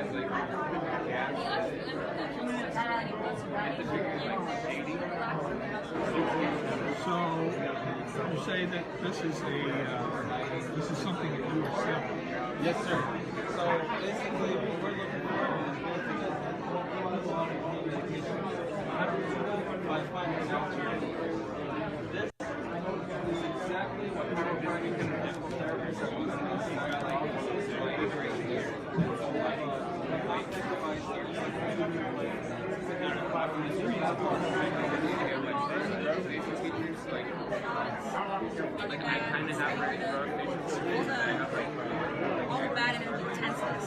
So you say that this is something that you are selling. Yes, sir. So basically, what we're looking for is basically medication. By finding out this is exactly what people are trying to do in physical therapy. So we got like integration here. So like optic device here. And a five from the street. Like I kind of have very drug patients. All the bad and intenseness.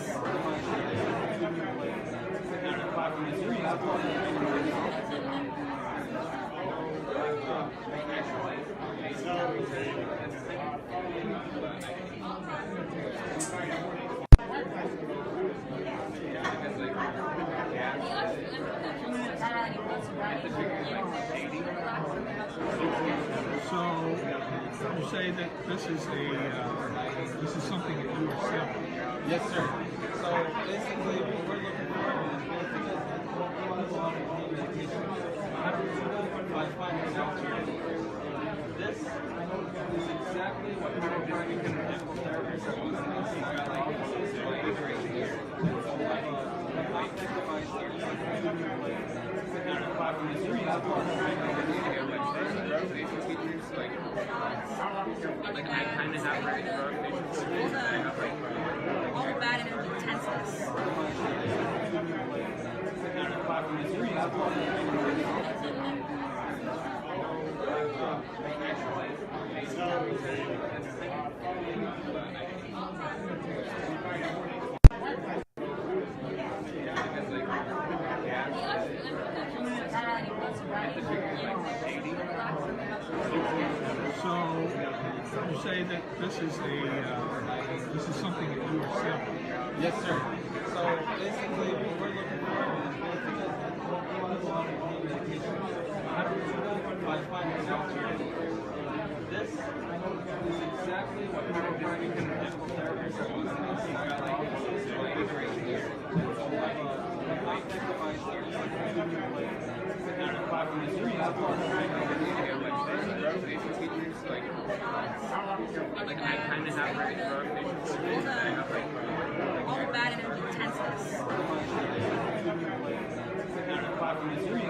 So you say that this is something that you are selling. Yes, sir. So basically, what we're looking for is medication. By finding out this is exactly what people are trying to do in physical therapy. So we got like integration here. So like optic device here. And a five from the street. Like I kind of have very drug patients. All the bad and intenseness. And a five from the street. So you say that this is something that you are selling. Yes, sir. So basically, what we're looking for is medication. By finding out this is exactly what people are trying to do in physical therapy. So we got like integration here. So like optic device here. And a five from the street. Like I kind of have very drug patients. All the bad and intenseness. And a five from the street.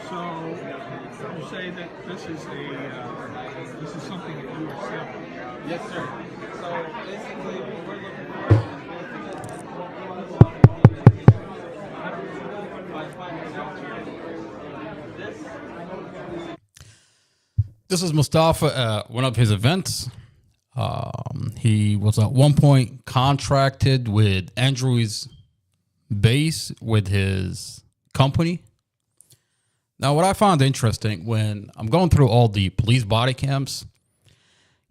So you say that this is something that you are selling. Yes, sir. So basically, what we're looking for is by finding out This is Mustafa at one of his events. He was at one point contracted with Andrew's base with his company. Now, what I found interesting when I'm going through all the police body cams,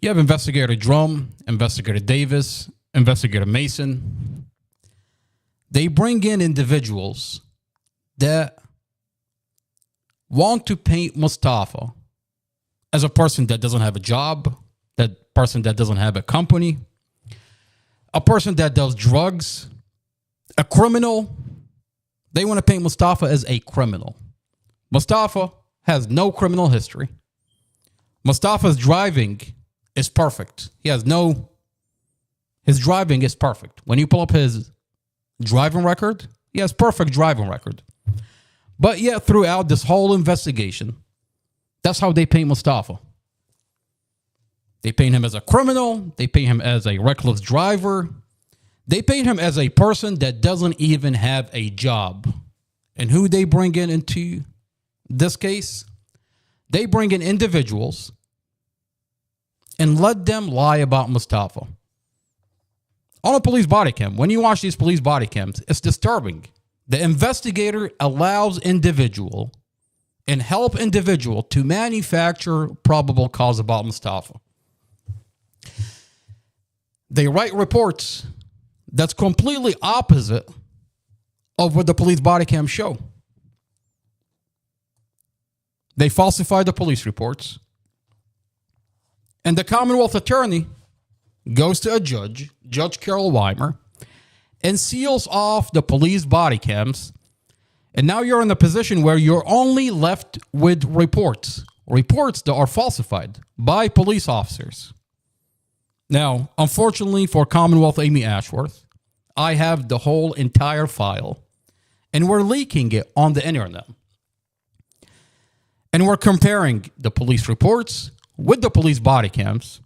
you have Investigator Drum, Investigator Davis, Investigator Mason. They bring in individuals that want to paint Mustafa as a person that doesn't have a job, that person that doesn't have a company, a person that does drugs, a criminal. They want to paint Mustafa as a criminal. Mustafa has no criminal history. Mustafa's driving is perfect. His driving is perfect. When you pull up his driving record, he has perfect driving record. But yet throughout this whole investigation, that's how they paint Mustafa. They paint him as a criminal. They paint him as a reckless driver. They paint him as a person that doesn't even have a job. And who they bring in into this case? They bring in individuals and let them lie about Mustafa. On a police body cam, when you watch these police body cams, it's disturbing. The investigator allows individual and help individual to manufacture probable cause about Mustafa. They write reports that's completely opposite of what the police body cams show. They falsify the police reports. And the Commonwealth attorney goes to a judge, Judge Carol Weimer, and seals off the police body cams. And now you're in a position where you're only left with reports that are falsified by police officers. Now, unfortunately for Commonwealth Amy Ashworth, I have the whole entire file, and we're leaking it on the internet. And we're comparing the police reports with the police body cams,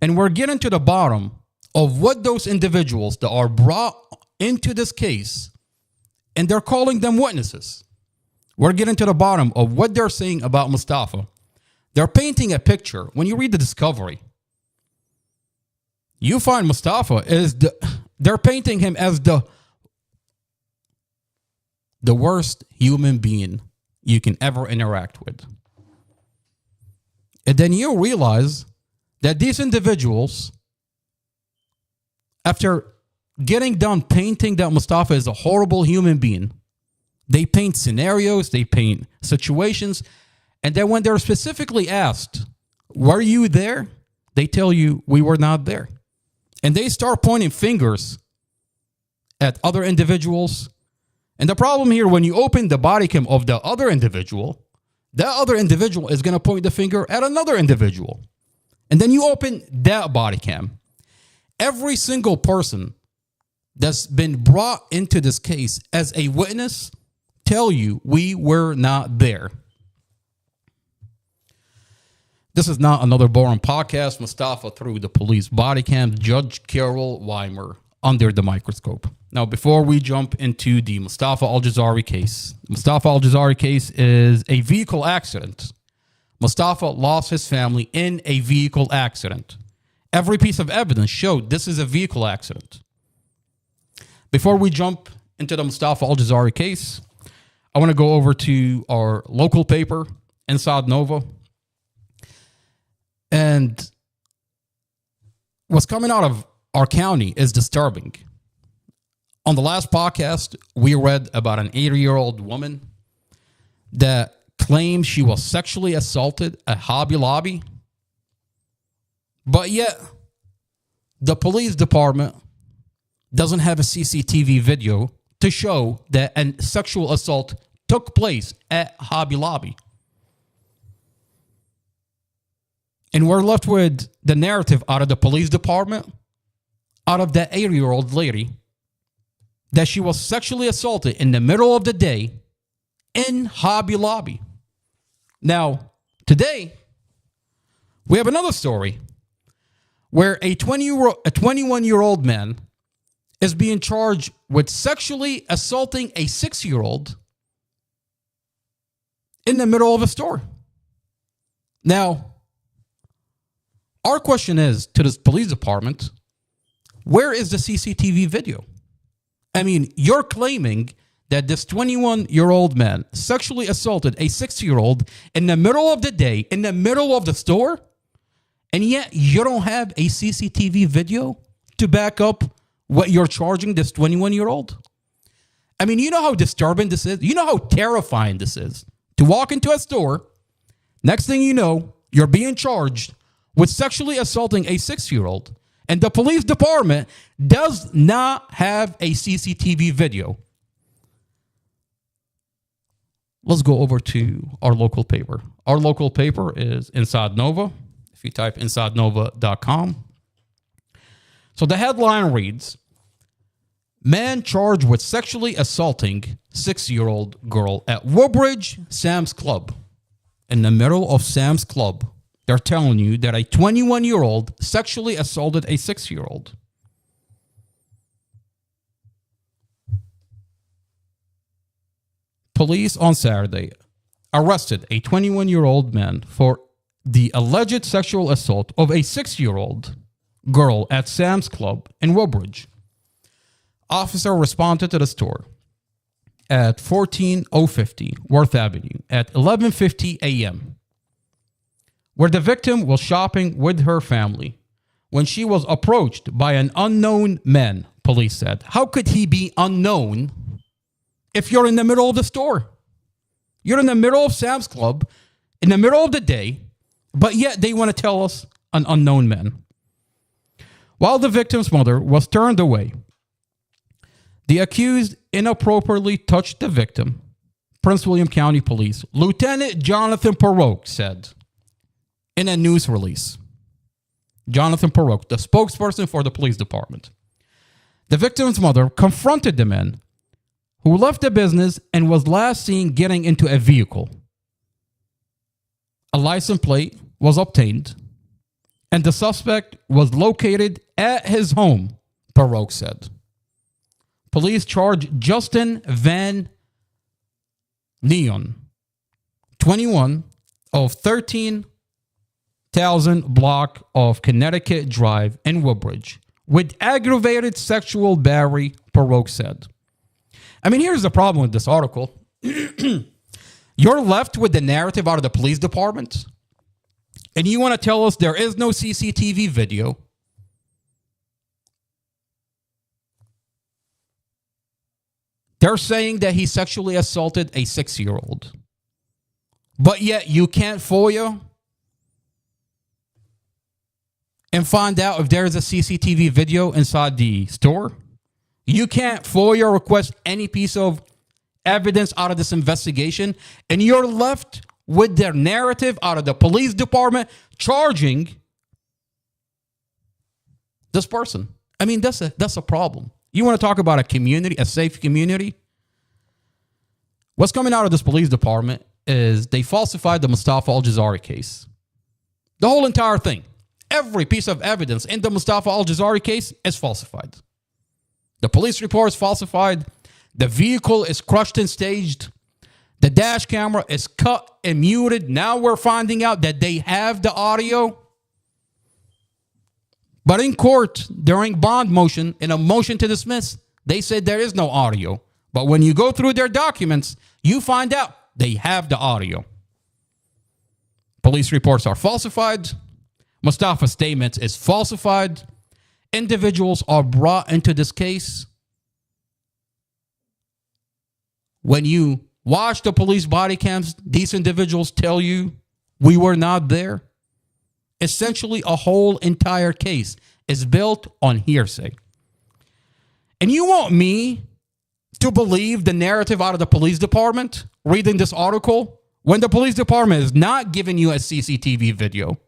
and we're getting to the bottom of what those individuals that are brought into this case, and they're calling them witnesses. We're getting to the bottom of what they're saying about Mustafa. They're painting a picture. When you read the discovery, you find Mustafa they're painting him as the worst human being you can ever interact with. And then you realize that these individuals, after getting done painting that Mustafa is a horrible human being, they paint scenarios, they paint situations, and then when they're specifically asked, were you there? They tell you, we were not there. And they start pointing fingers at other individuals. And the problem here, when you open the body cam of the other individual, that other individual is going to point the finger at another individual. And then you open that body cam. Every single person that's been brought into this case as a witness tell you we were not there. This is not another boring podcast. Mustafa through the police body cam. Judge Carol Weimer under the microscope. Now, before we jump into the Mustafa Al-Jazari case, Mustafa Al-Jazari case is a vehicle accident. Mustafa lost his family in a vehicle accident. Every piece of evidence showed this is a vehicle accident. Before we jump into the Mustafa Al-Jazari case, I want to go over to our local paper, Inside Nova. And what's coming out of our county is disturbing. On the last podcast, we read about an 80-year-old woman that claimed she was sexually assaulted at Hobby Lobby. But yet, the police department doesn't have a CCTV video to show that a sexual assault took place at Hobby Lobby. And we're left with the narrative out of the police department, out of that 80-year-old lady, that she was sexually assaulted in the middle of the day in Hobby Lobby. Now, today, we have another story where a 21-year-old man is being charged with sexually assaulting a 6-year-old in the middle of a store. Now, our question is to this police department, where is the CCTV video? I mean, you're claiming that this 21-year-old man sexually assaulted a 6-year-old in the middle of the day, in the middle of the store, and yet you don't have a CCTV video to back up what you're charging this 21-year-old? I mean, you know how disturbing this is? You know how terrifying this is? To walk into a store, next thing you know, you're being charged with sexually assaulting a 6-year-old. And the police department does not have a CCTV video. Let's go over to our local paper. Our local paper is Inside Nova. If you type InsideNova.com. So the headline reads, man charged with sexually assaulting 6-year-old girl at Woodbridge Sam's Club. In the middle of Sam's Club, they're telling you that a 21-year-old sexually assaulted a 6-year-old. Police on Saturday arrested a 21-year-old man for the alleged sexual assault of a 6-year-old girl at Sam's Club in Woodbridge. Officer responded to the store at 14050 Worth Avenue at 11:50 a.m., where the victim was shopping with her family when she was approached by an unknown man, police said. How could he be unknown if you're in the middle of the store? You're in the middle of Sam's Club, in the middle of the day, but yet they want to tell us an unknown man. While the victim's mother was turned away, the accused inappropriately touched the victim. Prince William County Police Lieutenant Jonathan Perot said in a news release. Jonathan Perot, the spokesperson for the police department. The victim's mother confronted the man who left the business and was last seen getting into a vehicle. A license plate was obtained, and the suspect was located at his home, Perot said. Police charged Justin Van Neon, 21, of 13,000 block of Connecticut Drive in Woodbridge with aggravated sexual battery, Perot said. I mean, here's the problem with this article. You're left with the narrative out of the police department, and you want to tell us there is no CCTV video. They're saying that he sexually assaulted a 6-year-old. But yet you can't FOIA and find out if there's a CCTV video inside the store. You can't FOIA request any piece of evidence out of this investigation. And you're left with their narrative out of the police department charging this person. I mean, that's a problem. You want to talk about a community, a safe community? What's coming out of this police department is they falsified the Mustafa Al-Jazari case. The whole entire thing. Every piece of evidence in the Mustafa Al-Jazari case is falsified. The police report is falsified. The vehicle is crushed and staged. The dash camera is cut and muted. Now we're finding out that they have the audio. But in court, during bond motion, in a motion to dismiss, they said there is no audio. But when you go through their documents, you find out they have the audio. Police reports are falsified. Mustafa's statement is falsified. Individuals are brought into this case. When you watch the police body cams, these individuals tell you we were not there. Essentially, a whole entire case is built on hearsay. And you want me to believe the narrative out of the police department reading this article when the police department is not giving you a CCTV video,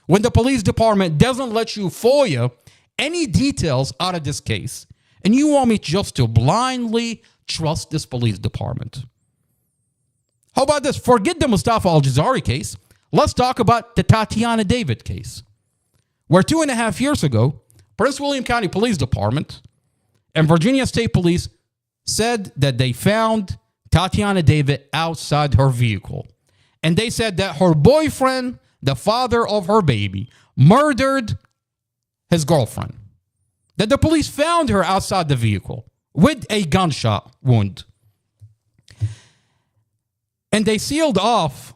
when the police department doesn't let you FOIA any details out of this case, and you want me just to blindly trust this police department? How about this? Forget the Mustafa Al-Jazari case. Let's talk about the Tatiana David case, where 2.5 years ago, Prince William County Police Department and Virginia State Police said that they found Tatiana David outside her vehicle. And they said that her boyfriend, the father of her baby, murdered his girlfriend. That the police found her outside the vehicle with a gunshot wound. And they sealed off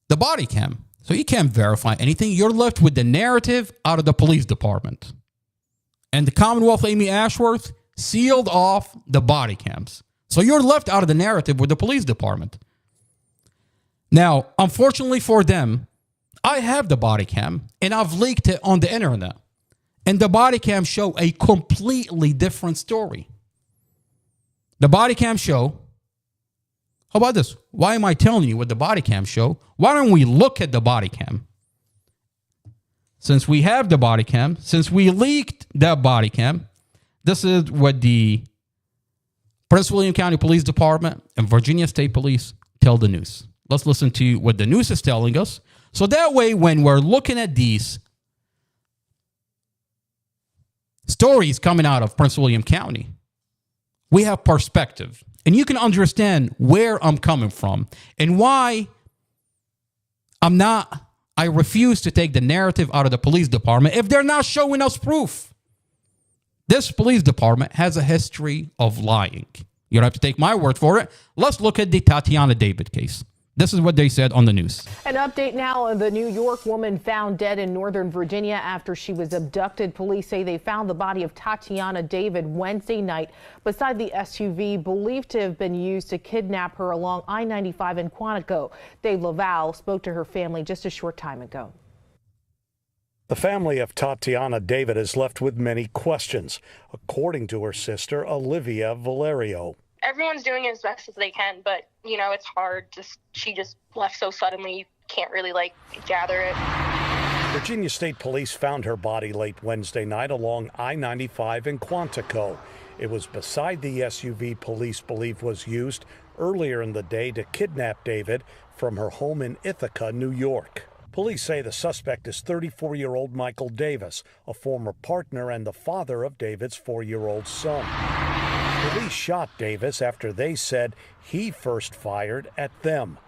the body cam. So you can't verify anything. You're left with the narrative out of the police department. And the Commonwealth Amy Ashworth sealed off the body cams. So you're left out of the narrative with the police department. Now, unfortunately for them, I have the body cam and I've leaked it on the internet. And the body cam show a completely different story. The body cam show. How about this? Why am I telling you what the body cam show? Why don't we look at the body cam? Since we have the body cam, since we leaked that body cam, this is what the Prince William County Police Department and Virginia State Police tell the news. Let's listen to what the news is telling us. So that way, when we're looking at these stories coming out of Prince William County, we have perspective. And you can understand where I'm coming from and why I refuse to take the narrative out of the police department if they're not showing us proof. This police department has a history of lying. You don't have to take my word for it. Let's look at the Tatiana David case. This is what they said on the news. An update now. The New York woman found dead in Northern Virginia after she was abducted. Police say they found the body of Tatiana David Wednesday night beside the SUV believed to have been used to kidnap her along I-95 in Quantico. Dave Laval spoke to her family just a short time ago. The family of Tatiana David is left with many questions, according to her sister, Olivia Valerio. Everyone's doing as best as they can, but it's hard. She just left so suddenly. You can't really gather it. Virginia State Police found her body late Wednesday night along I-95 in Quantico. It was beside the SUV police believe was used earlier in the day to kidnap David from her home in Ithaca, New York. Police say the suspect is 34-year-old Michael Davis, a former partner and the father of David's 4-year-old son. Police shot Davis after they said he first fired at them.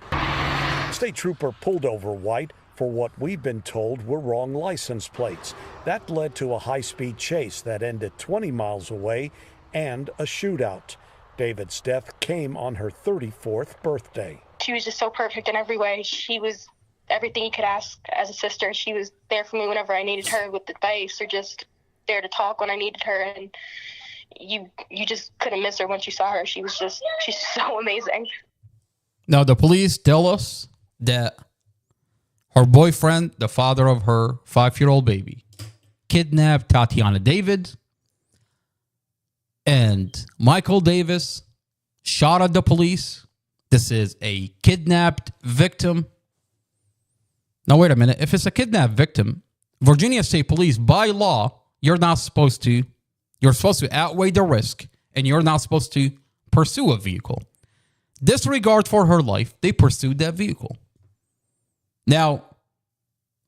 State trooper pulled over White for what we've been told were wrong license plates. That led to a high-speed chase that ended 20 miles away and a shootout. David's death came on her 34th birthday. She was just so perfect in every way. She was everything you could ask as a sister. She was there for me whenever I needed her with advice or just there to talk when I needed her. And you just couldn't miss her once you saw her. She's so amazing. Now, the police tell us that her boyfriend, the father of her 5-year-old baby, kidnapped Tatiana David, and Michael Davis shot at the police. This is a kidnapped victim. Now, wait a minute. If it's a kidnapped victim, Virginia State Police, by law, you're supposed to outweigh the risk, and you're not supposed to pursue a vehicle. Disregard for her life, they pursued that vehicle. Now,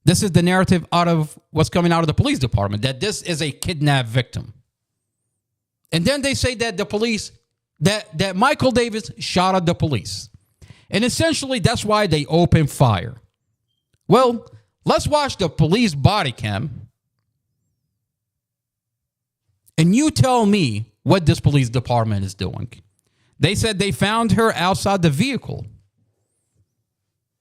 this is the narrative out of what's coming out of the police department, that this is a kidnapped victim. And then they say that the police, that Michael Davis shot at the police. And essentially, that's why they opened fire. Well, let's watch the police body cam. And you tell me what this police department is doing. They said they found her outside the vehicle.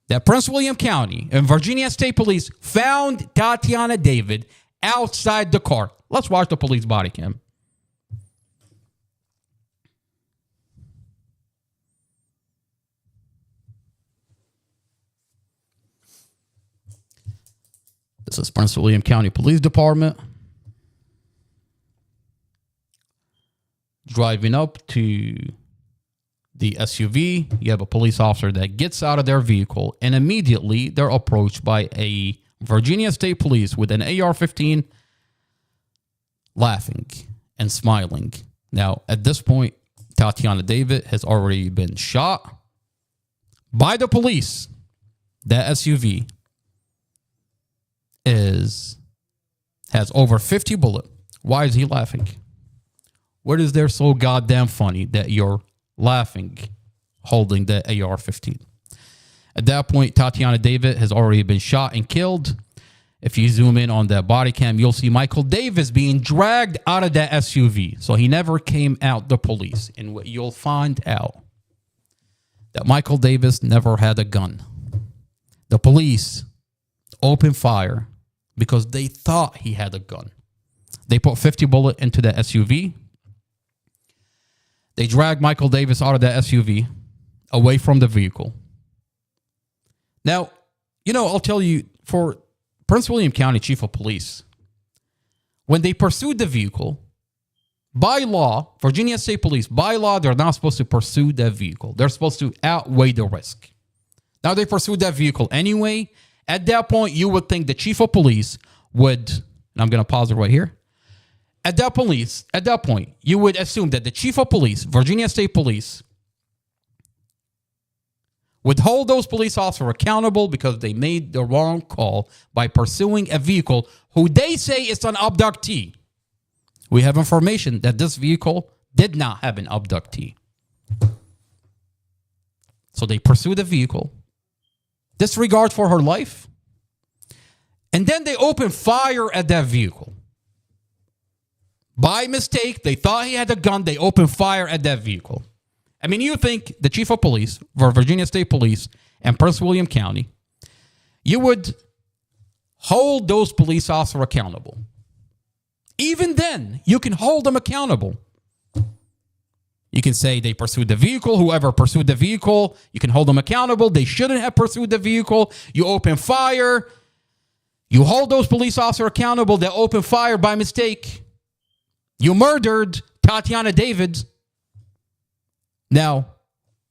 That Prince William County and Virginia State Police found Tatiana David outside the car. Let's watch the police body cam. This is Prince William County Police Department. Driving up to the SUV, you have a police officer that gets out of their vehicle, and immediately they're approached by a Virginia State Police with an AR-15 laughing and smiling. Now, at this point, Tatiana David has already been shot by the police. That SUV has over 50 bullets. Why is he laughing? What is there so goddamn funny that you're laughing holding the AR-15? At that point, Tatiana David has already been shot and killed. If you zoom in on that body cam, you'll see Michael Davis being dragged out of that SUV. So he never came out the police. And what you'll find out, that Michael Davis never had a gun. The police opened fire because they thought he had a gun. They put 50 bullets into the SUV. They dragged Michael Davis out of that SUV, away from the vehicle. Now, I'll tell you, for Prince William County Chief of Police, when they pursued the vehicle, by law, Virginia State Police, by law, they're not supposed to pursue that vehicle. They're supposed to outweigh the risk. Now, they pursued that vehicle anyway. At that point, you would think the Chief of Police would, and I'm going to pause it right here. At that point, you would assume that the Chief of Police, Virginia State Police, would hold those police officers accountable because they made the wrong call by pursuing a vehicle who they say is an abductee. We have information that this vehicle did not have an abductee. So they pursued the vehicle, disregard for her life, and then they opened fire at that vehicle. By mistake, they thought he had a gun. They opened fire at that vehicle. I mean, you think the Chief of Police for Virginia State Police and Prince William County, you would hold those police officers accountable. Even then, you can hold them accountable. You can say they pursued the vehicle. Whoever pursued the vehicle, you can hold them accountable. They shouldn't have pursued the vehicle. You open fire. You hold those police officers accountable that opened fire by mistake. You murdered Tatiana David. Now,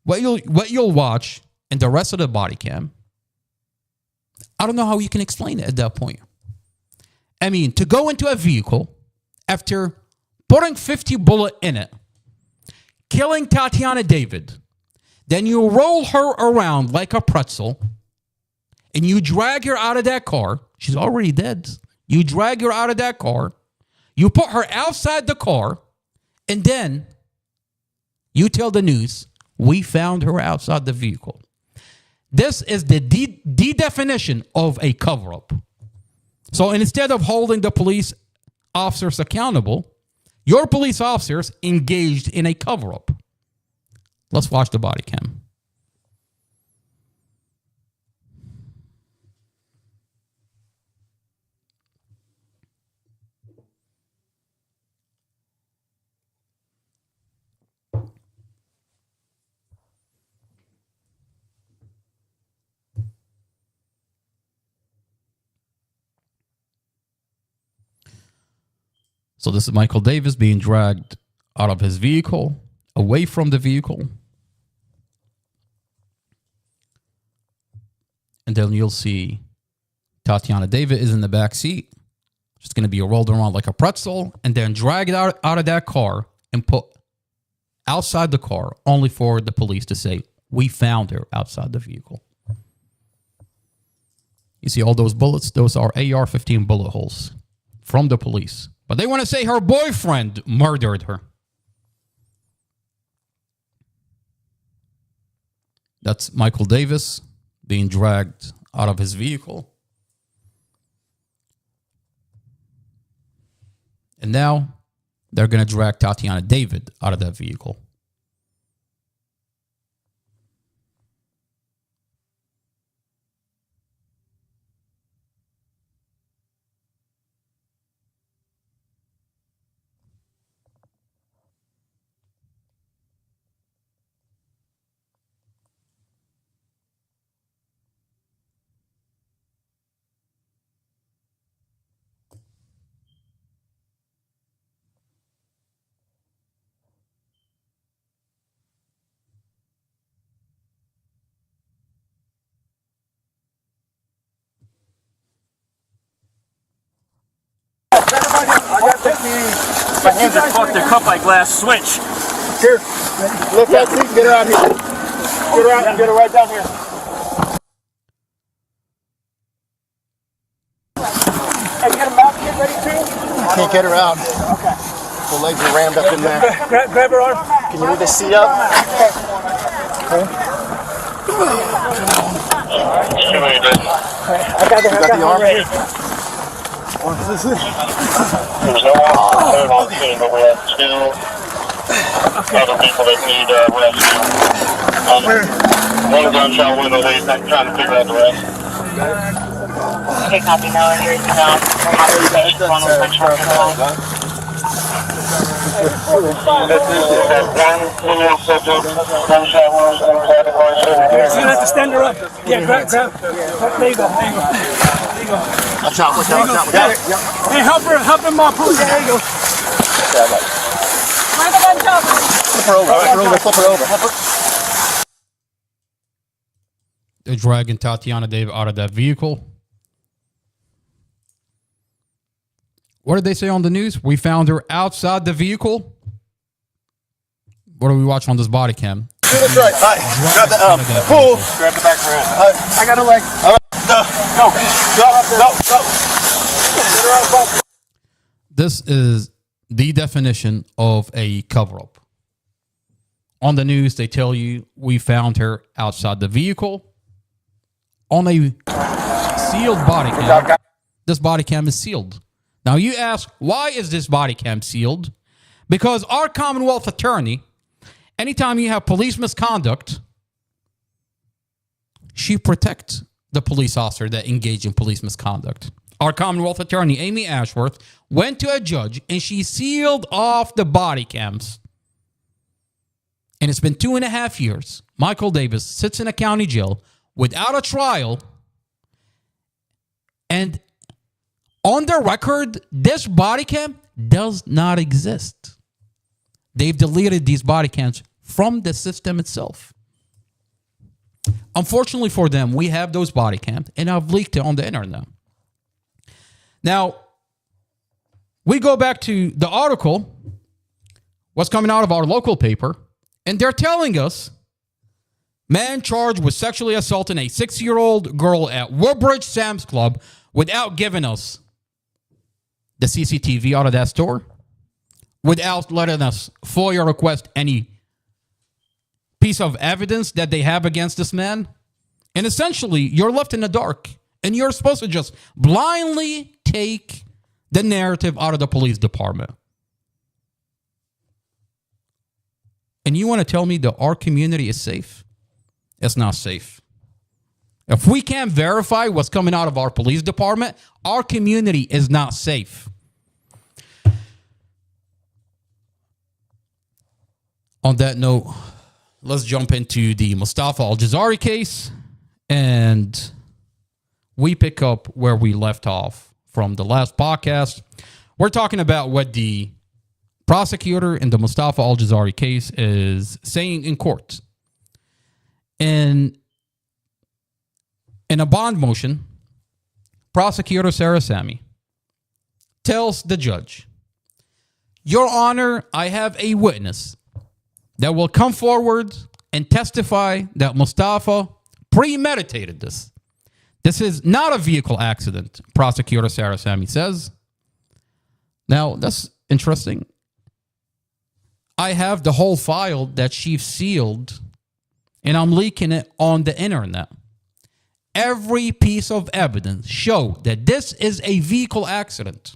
what you'll watch in the rest of the body cam, I don't know how you can explain it at that point. I mean, to go into a vehicle after putting 50 bullets in it, killing Tatiana David, then you roll her around like a pretzel, and you drag her out of that car. She's already dead. You drag her out of that car. You put her outside the car, and then you tell the news, we found her outside the vehicle. This is the definition of a cover-up. So instead of holding the police officers accountable, your police officers engaged in a cover-up. Let's watch the body cam. So this is Michael Davis being dragged out of his vehicle, away from the vehicle. And then you'll see Tatiana David is in the back seat. She's going to be rolled around like a pretzel and then dragged out of that car and put outside the car, only for the police to say, we found her outside the vehicle. You see all those bullets? Those are AR-15 bullet holes from the police. But they want to say her boyfriend murdered her. That's Michael Davis being dragged out of his vehicle. And now they're going to drag Tatiana David out of that vehicle. My hands are fucked. They're cut by glass. Switch. Here. Lift that seat and get her out here. Get her out and get her right down here. Hey, get them out. Get ready too. Can't get her out. Okay. The legs are rammed up in there. Grab her arm. Can you move the seat up? Okay. I got the arm right here. There's no one on scene, but we have two other people that need rescue. One gunshot wound, they're trying to figure out the rest. Okay, copy. Now we're here to know. This is one subject, gunshot wound, you're gonna have to stand her up. Yeah, grab. There you go. Watch out. Got it. Yep. Hey, help him, pull. There you go. Michael, don't jump. Flip her over. They're dragging Tatiana David out of that vehicle. What did they say on the news? We found her outside the vehicle. What do we watch on this body cam? That's right. All right. Grab the pull. Grab the back of her head. I got a leg. Go. This is the definition of a cover-up. On the news, they tell you we found her outside the vehicle. On a sealed body cam, this body cam is sealed. Now you ask, why is this body cam sealed? Because our Commonwealth attorney, anytime you have police misconduct, she protects the police officer that engaged in police misconduct. Our Commonwealth attorney, Amy Ashworth, went to a judge and she sealed off the body cams. And it's been 2.5 years. Michael Davis sits in a county jail without a trial. And on the record, this body cam does not exist. They've deleted these body cams from the system itself. Unfortunately for them, we have those body cams, and I've leaked it on the internet. Now, we go back to the article, what's coming out of our local paper, and they're telling us, man charged with sexually assaulting a 6-year-old girl at Woodbridge Sam's Club without giving us the CCTV out of that store, without letting us FOIA request any piece of evidence that they have against this man. And essentially, you're left in the dark. And you're supposed to just blindly take the narrative out of the police department. And you want to tell me that our community is safe? It's not safe. If we can't verify what's coming out of our police department, our community is not safe. On that note, let's jump into the Mustafa Al-Jazari case, and we pick up where we left off from the last podcast. We're talking about what the prosecutor in the Mustafa Al-Jazari case is saying in court. In a bond motion, prosecutor Sarah Sammy tells the judge, Your Honor, I have a witness that will come forward and testify that Mustafa premeditated this. This is not a vehicle accident, prosecutor Sarah Sammy says. Now, that's interesting. I have the whole file that she sealed, and I'm leaking it on the internet. Every piece of evidence show that this is a vehicle accident.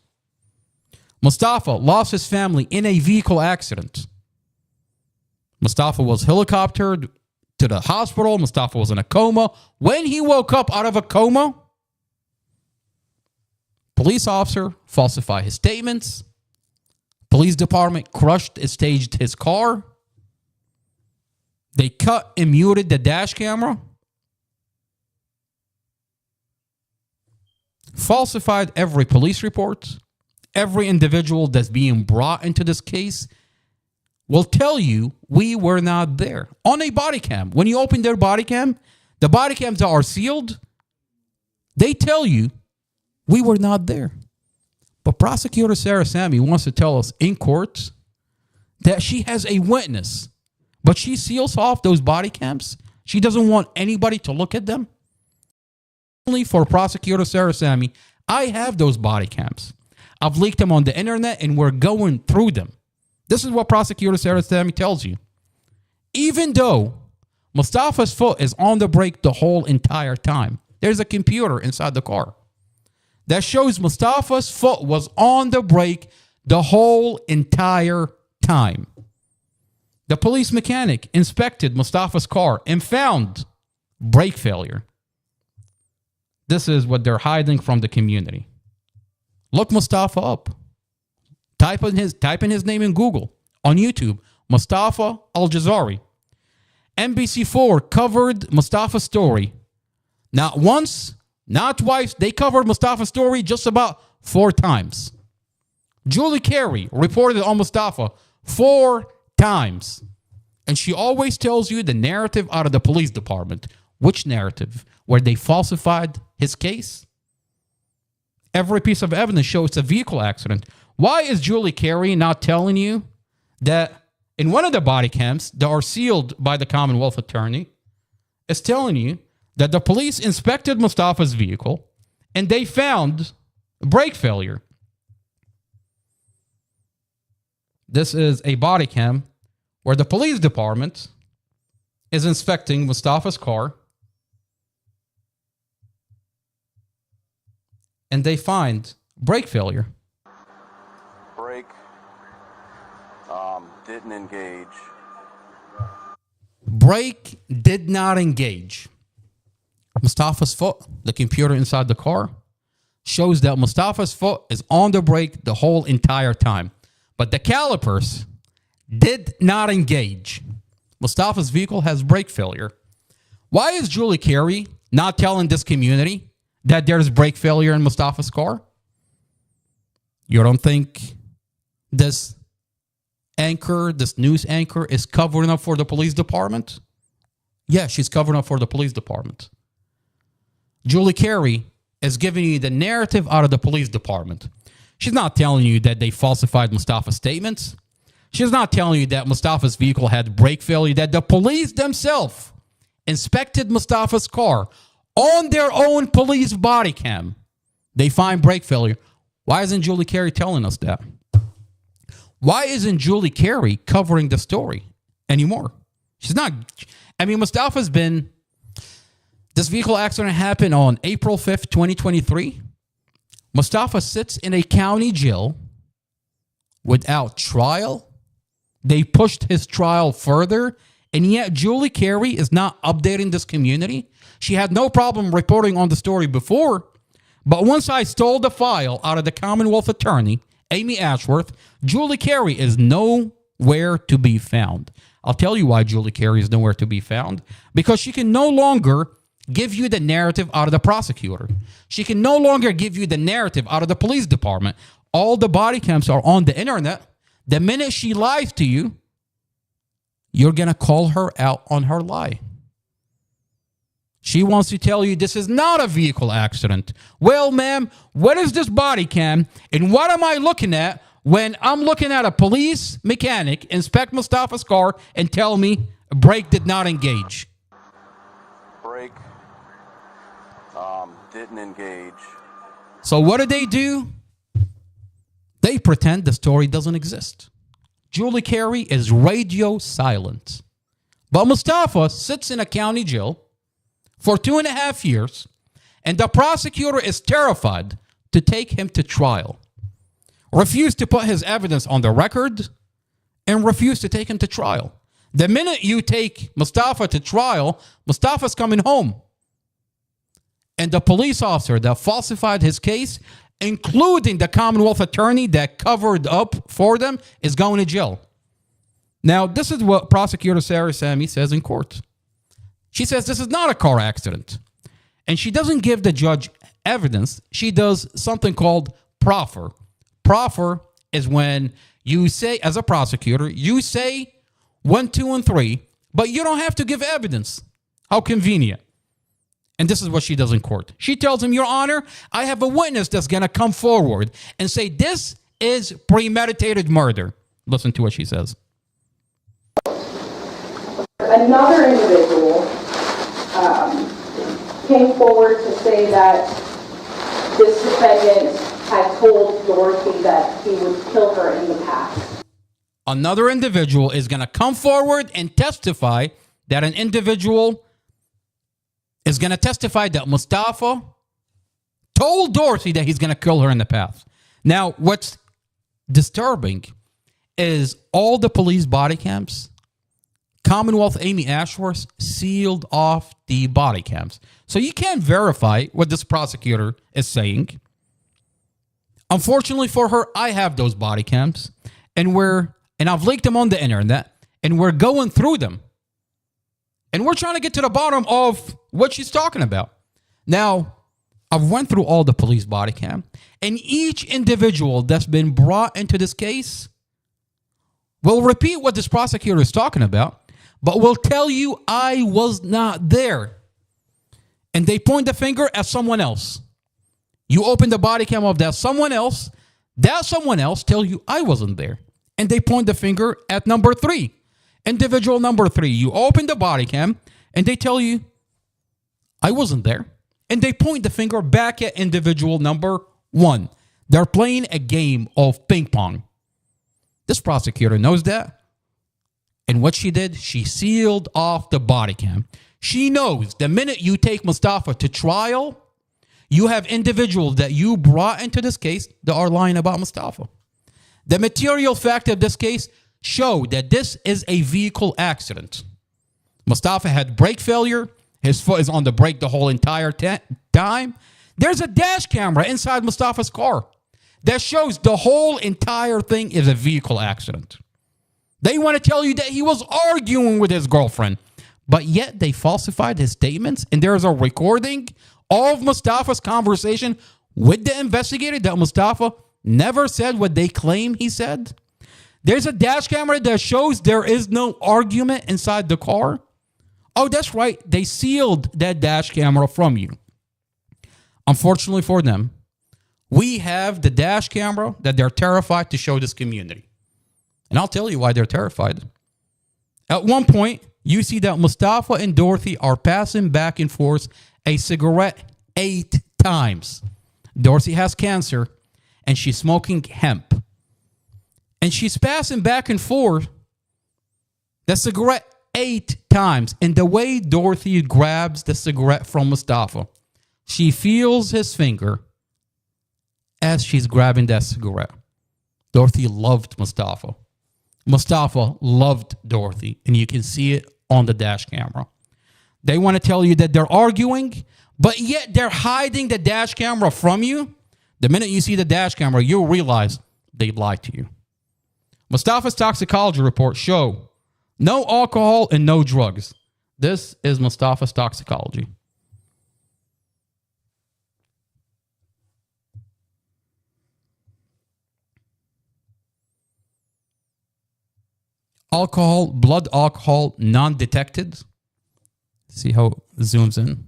Mustafa lost his family in a vehicle accident. Mustafa was helicoptered to the hospital. Mustafa was in a coma. When he woke up out of a coma, police officer falsified his statements. Police department crushed and staged his car. They cut and muted the dash camera. Falsified every police report. Every individual that's being brought into this case will tell you we were not there. On a body cam, when you open their body cam, the body cams that are sealed, they tell you we were not there. But prosecutor Sarah Sammy wants to tell us in court that she has a witness, but she seals off those body cams. She doesn't want anybody to look at them. Only for prosecutor Sarah Sammy, I have those body cams. I've leaked them on the internet and we're going through them. This is what prosecutor Sarah Sammy tells you. Even though Mustafa's foot is on the brake the whole entire time, there's a computer inside the car that shows Mustafa's foot was on the brake the whole entire time. The police mechanic inspected Mustafa's car and found brake failure. This is what they're hiding from the community. Look Mustafa up. Type in his name in Google. On YouTube, Mustafa Al-Jazari. NBC4 covered Mustafa's story. Not once, not twice. They covered Mustafa's story just about 4 times. Julie Carey reported on Mustafa 4 times. And she always tells you the narrative out of the police department. Which narrative? Where they falsified his case? Every piece of evidence shows it's a vehicle accident. Why is Julie Carey not telling you that in one of the body cams that are sealed by the Commonwealth attorney, is telling you that the police inspected Mustafa's vehicle and they found brake failure? This is a body cam where the police department is inspecting Mustafa's car and they find brake failure. Brake didn't engage. Brake did not engage. Mustafa's foot, the computer inside the car, shows that Mustafa's foot is on the brake the whole entire time. But the calipers did not engage. Mustafa's vehicle has brake failure. Why is Julie Carey not telling this community that there's brake failure in Mustafa's car? You don't think this news anchor is covering up for the police department? Yeah, she's covering up for the police department. Julie Carey is giving you the narrative out of the police department. She's not telling you that they falsified Mustafa's statements. She's not telling you that Mustafa's vehicle had brake failure, that the police themselves inspected Mustafa's car on their own police body cam. They find brake failure. Why isn't Julie Carey telling us that? Why isn't Julie Carey covering the story anymore? She's not. I mean, Mustafa's been... This vehicle accident happened on April 5th, 2023. Mustafa sits in a county jail without trial. They pushed his trial further, and yet Julie Carey is not updating this community. She had no problem reporting on the story before, but once I stole the file out of the Commonwealth attorney, Amy Ashworth, Julie Carey is nowhere to be found. I'll tell you why Julie Carey is nowhere to be found. Because she can no longer give you the narrative out of the prosecutor. She can no longer give you the narrative out of the police department. All the body cams are on the internet. The minute she lies to you, you're going to call her out on her lie. She wants to tell you this is not a vehicle accident. Well, ma'am, what is this body cam? And what am I looking at when I'm looking at a police mechanic inspect Mustafa's car and tell me a brake did not engage? Brake didn't engage. So what do? They pretend the story doesn't exist. Julie Carey is radio silent. But Mustafa sits in a county jail for 2.5 years, and the prosecutor is terrified to take him to trial, refused to put his evidence on the record, and refused to take him to trial. The minute you take Mustafa to trial, Mustafa's coming home. And the police officer that falsified his case, including the Commonwealth attorney that covered up for them, is going to jail. Now, this is what Prosecutor Sarah Sammy says in court. She says this is not a car accident. And she doesn't give the judge evidence. She does something called proffer. Proffer is when you say, as a prosecutor, you say 1, 2, and 3, but you don't have to give evidence. How convenient. And this is what she does in court. She tells him, Your Honor, I have a witness that's going to come forward and say this is premeditated murder. Listen to what she says. Another individual came forward to say that this defendant had told Dorothy that he would kill her in the past. Another individual is going to come forward and testify that an individual is going to testify that Mustafa told Dorothy that he's going to kill her in the past. Now, what's disturbing is all the police body cams, Commonwealth Amy Ashworth sealed off the body cams. So you can't verify what this prosecutor is saying. Unfortunately for her, I have those body cams, and I've linked them on the internet, and we're going through them. And we're trying to get to the bottom of what she's talking about. Now, I've went through all the police body cam, and each individual that's been brought into this case will repeat what this prosecutor is talking about, but will tell you I was not there. And they point the finger at someone else. You open the body cam of that someone else tell you I wasn't there. And they point the finger at number 3. Individual number 3, you open the body cam and they tell you, I wasn't there. And they point the finger back at individual number 1. They're playing a game of ping pong. This prosecutor knows that. And what she did, she sealed off the body cam. She knows the minute you take Mustafa to trial, you have individuals that you brought into this case that are lying about Mustafa. The material fact of this case show that this is a vehicle accident. Mustafa had brake failure, His foot is on the brake the whole entire time. There's a dash camera inside Mustafa's car that shows the whole entire thing is a vehicle accident. They want to tell you that he was arguing with his girlfriend, but yet they falsified his statements, and there's a recording of Mustafa's conversation with the investigator that Mustafa never said what they claim he said. There's a dash camera that shows there is no argument inside the car. Oh, that's right. They sealed that dash camera from you. Unfortunately for them, we have the dash camera that they're terrified to show this community. And I'll tell you why they're terrified. At one point, you see that Mustafa and Dorothy are passing back and forth a cigarette 8 times. Dorothy has cancer, and she's smoking hemp. And she's passing back and forth the cigarette 8 times. And the way Dorothy grabs the cigarette from Mustafa, she feels his finger as she's grabbing that cigarette. Dorothy loved Mustafa. Mustafa loved Dorothy, and you can see it on the dash camera. They want to tell you that they're arguing, but yet they're hiding the dash camera from you. The minute you see the dash camera, you'll realize they lied to you. Mustafa's toxicology report show no alcohol and no drugs. This is Mustafa's toxicology. Alcohol, blood alcohol, non-detected. See how it zooms in.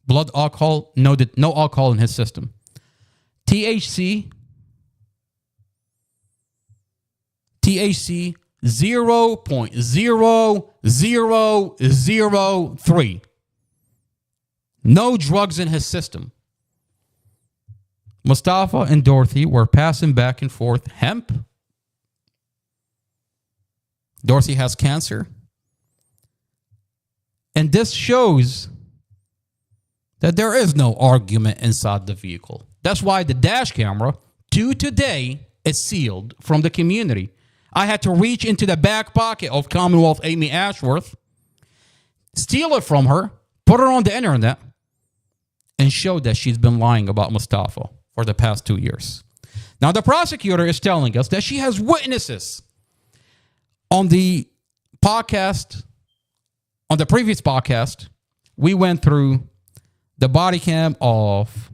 Blood alcohol, no alcohol in his system. THC 0.00003. No drugs in his system. Mustafa and Dorothy were passing back and forth hemp. Dorothy has cancer. And this shows that there is no argument inside the vehicle. That's why the dash camera, to today, is sealed from the community. I had to reach into the back pocket of Commonwealth Amy Ashworth, steal it from her, put her on the internet, and show that she's been lying about Mustafa for the past 2 years. Now, the prosecutor is telling us that she has witnesses. On the podcast, on the previous podcast, we went through the body cam of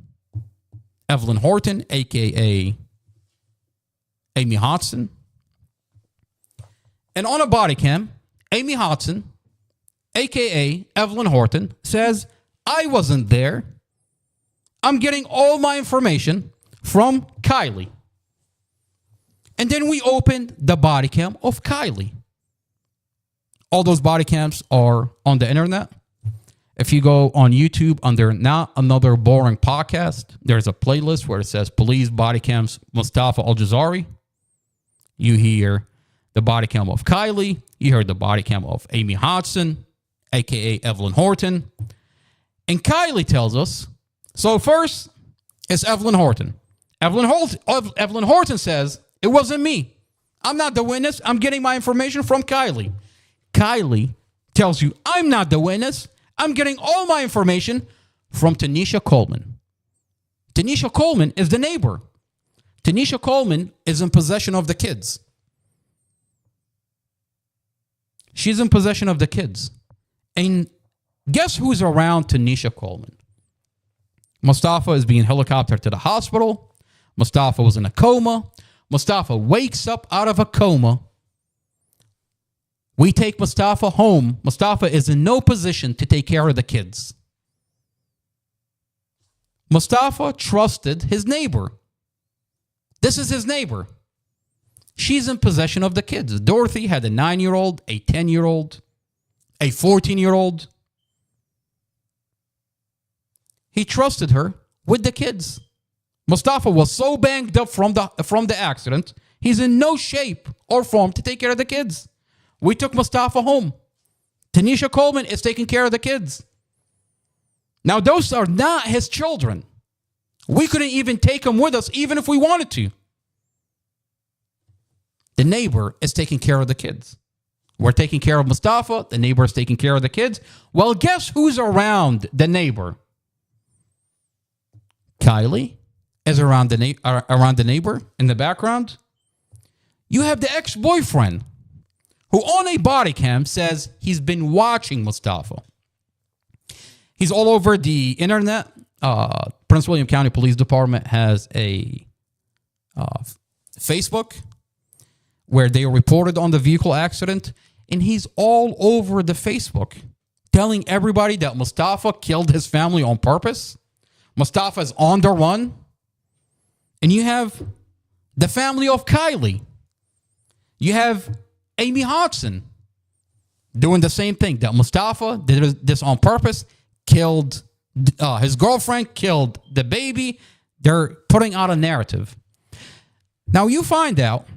Evelyn Horton, a.k.a. Amy Hodson. And on a body cam, Amy Hodson, a.k.a. Evelyn Horton, says, I wasn't there. I'm getting all my information from Kylie. And then we opened the body cam of Kylie. All those body cams are on the internet. If you go on YouTube under Not Another Boring Podcast, there's a playlist where it says Police Body Cams Mustafa Al-Jazari. You hear the body cam of Kylie. You heard the body cam of Amy Hodson, a.k.a. Evelyn Horton. And Kylie tells us, so first, it's Evelyn Horton. Evelyn Horton says, it wasn't me. I'm not the witness. I'm getting my information from Kylie. Kylie tells you, I'm not the witness. I'm getting all my information from Tanisha Coleman. Tanisha Coleman is the neighbor. Tanisha Coleman is in possession of the kids. She's in possession of the kids. And guess who's around Tanisha Coleman? Mustafa is being helicoptered to the hospital. Mustafa was in a coma. Mustafa wakes up out of a coma. We take Mustafa home. Mustafa is in no position to take care of the kids. Mustafa trusted his neighbor. This is his neighbor. She's in possession of the kids. Dorothy had a 9-year-old, a 10-year-old, a 14-year-old. He trusted her with the kids. Mustafa was so banged up from the accident, he's in no shape or form to take care of the kids. We took Mustafa home. Tanisha Coleman is taking care of the kids. Now, those are not his children. We couldn't even take them with us, even if we wanted to. The neighbor is taking care of the kids. We're taking care of Mustafa. The neighbor is taking care of the kids. Well, guess who's around the neighbor? Kylie is around the neighbor in the background. You have the ex-boyfriend who on a body cam says he's been watching Mustafa. He's all over the internet. Prince William County Police Department has a Facebook where they reported on the vehicle accident, and he's all over the Facebook telling everybody that Mustafa killed his family on purpose. Mustafa is on the run. And you have the family of Kylie. You have Amy Hodson doing the same thing, that Mustafa did this on purpose, killed his girlfriend, killed the baby. They're putting out a narrative. Now you find out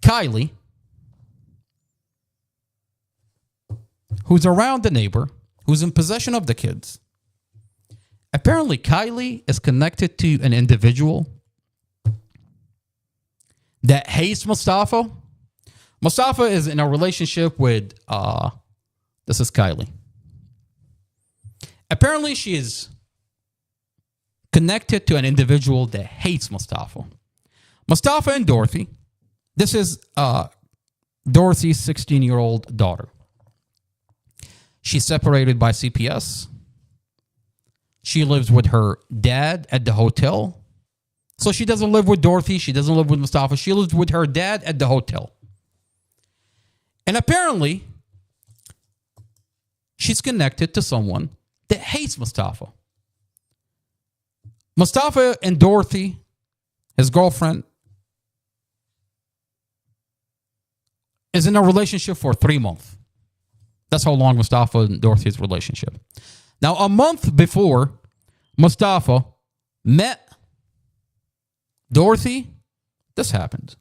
Kylie, who's around the neighbor, who's in possession of the kids. Apparently, Kylie is connected to an individual that hates Mustafa. Mustafa is in a relationship with, this is Kylie. Apparently, she is connected to an individual that hates Mustafa. Mustafa and Dorothy. This is Dorothy's 16-year-old daughter. She's separated by CPS. She lives with her dad at the hotel. So she doesn't live with Dorothy. She doesn't live with Mustafa. She lives with her dad at the hotel. And apparently, she's connected to someone that hates Mustafa. Mustafa and Dorothy, his girlfriend, is in a relationship for 3 months. That's how long Mustafa and Dorothy's relationship. Now, a month before Mustafa met Dorothy, this happened.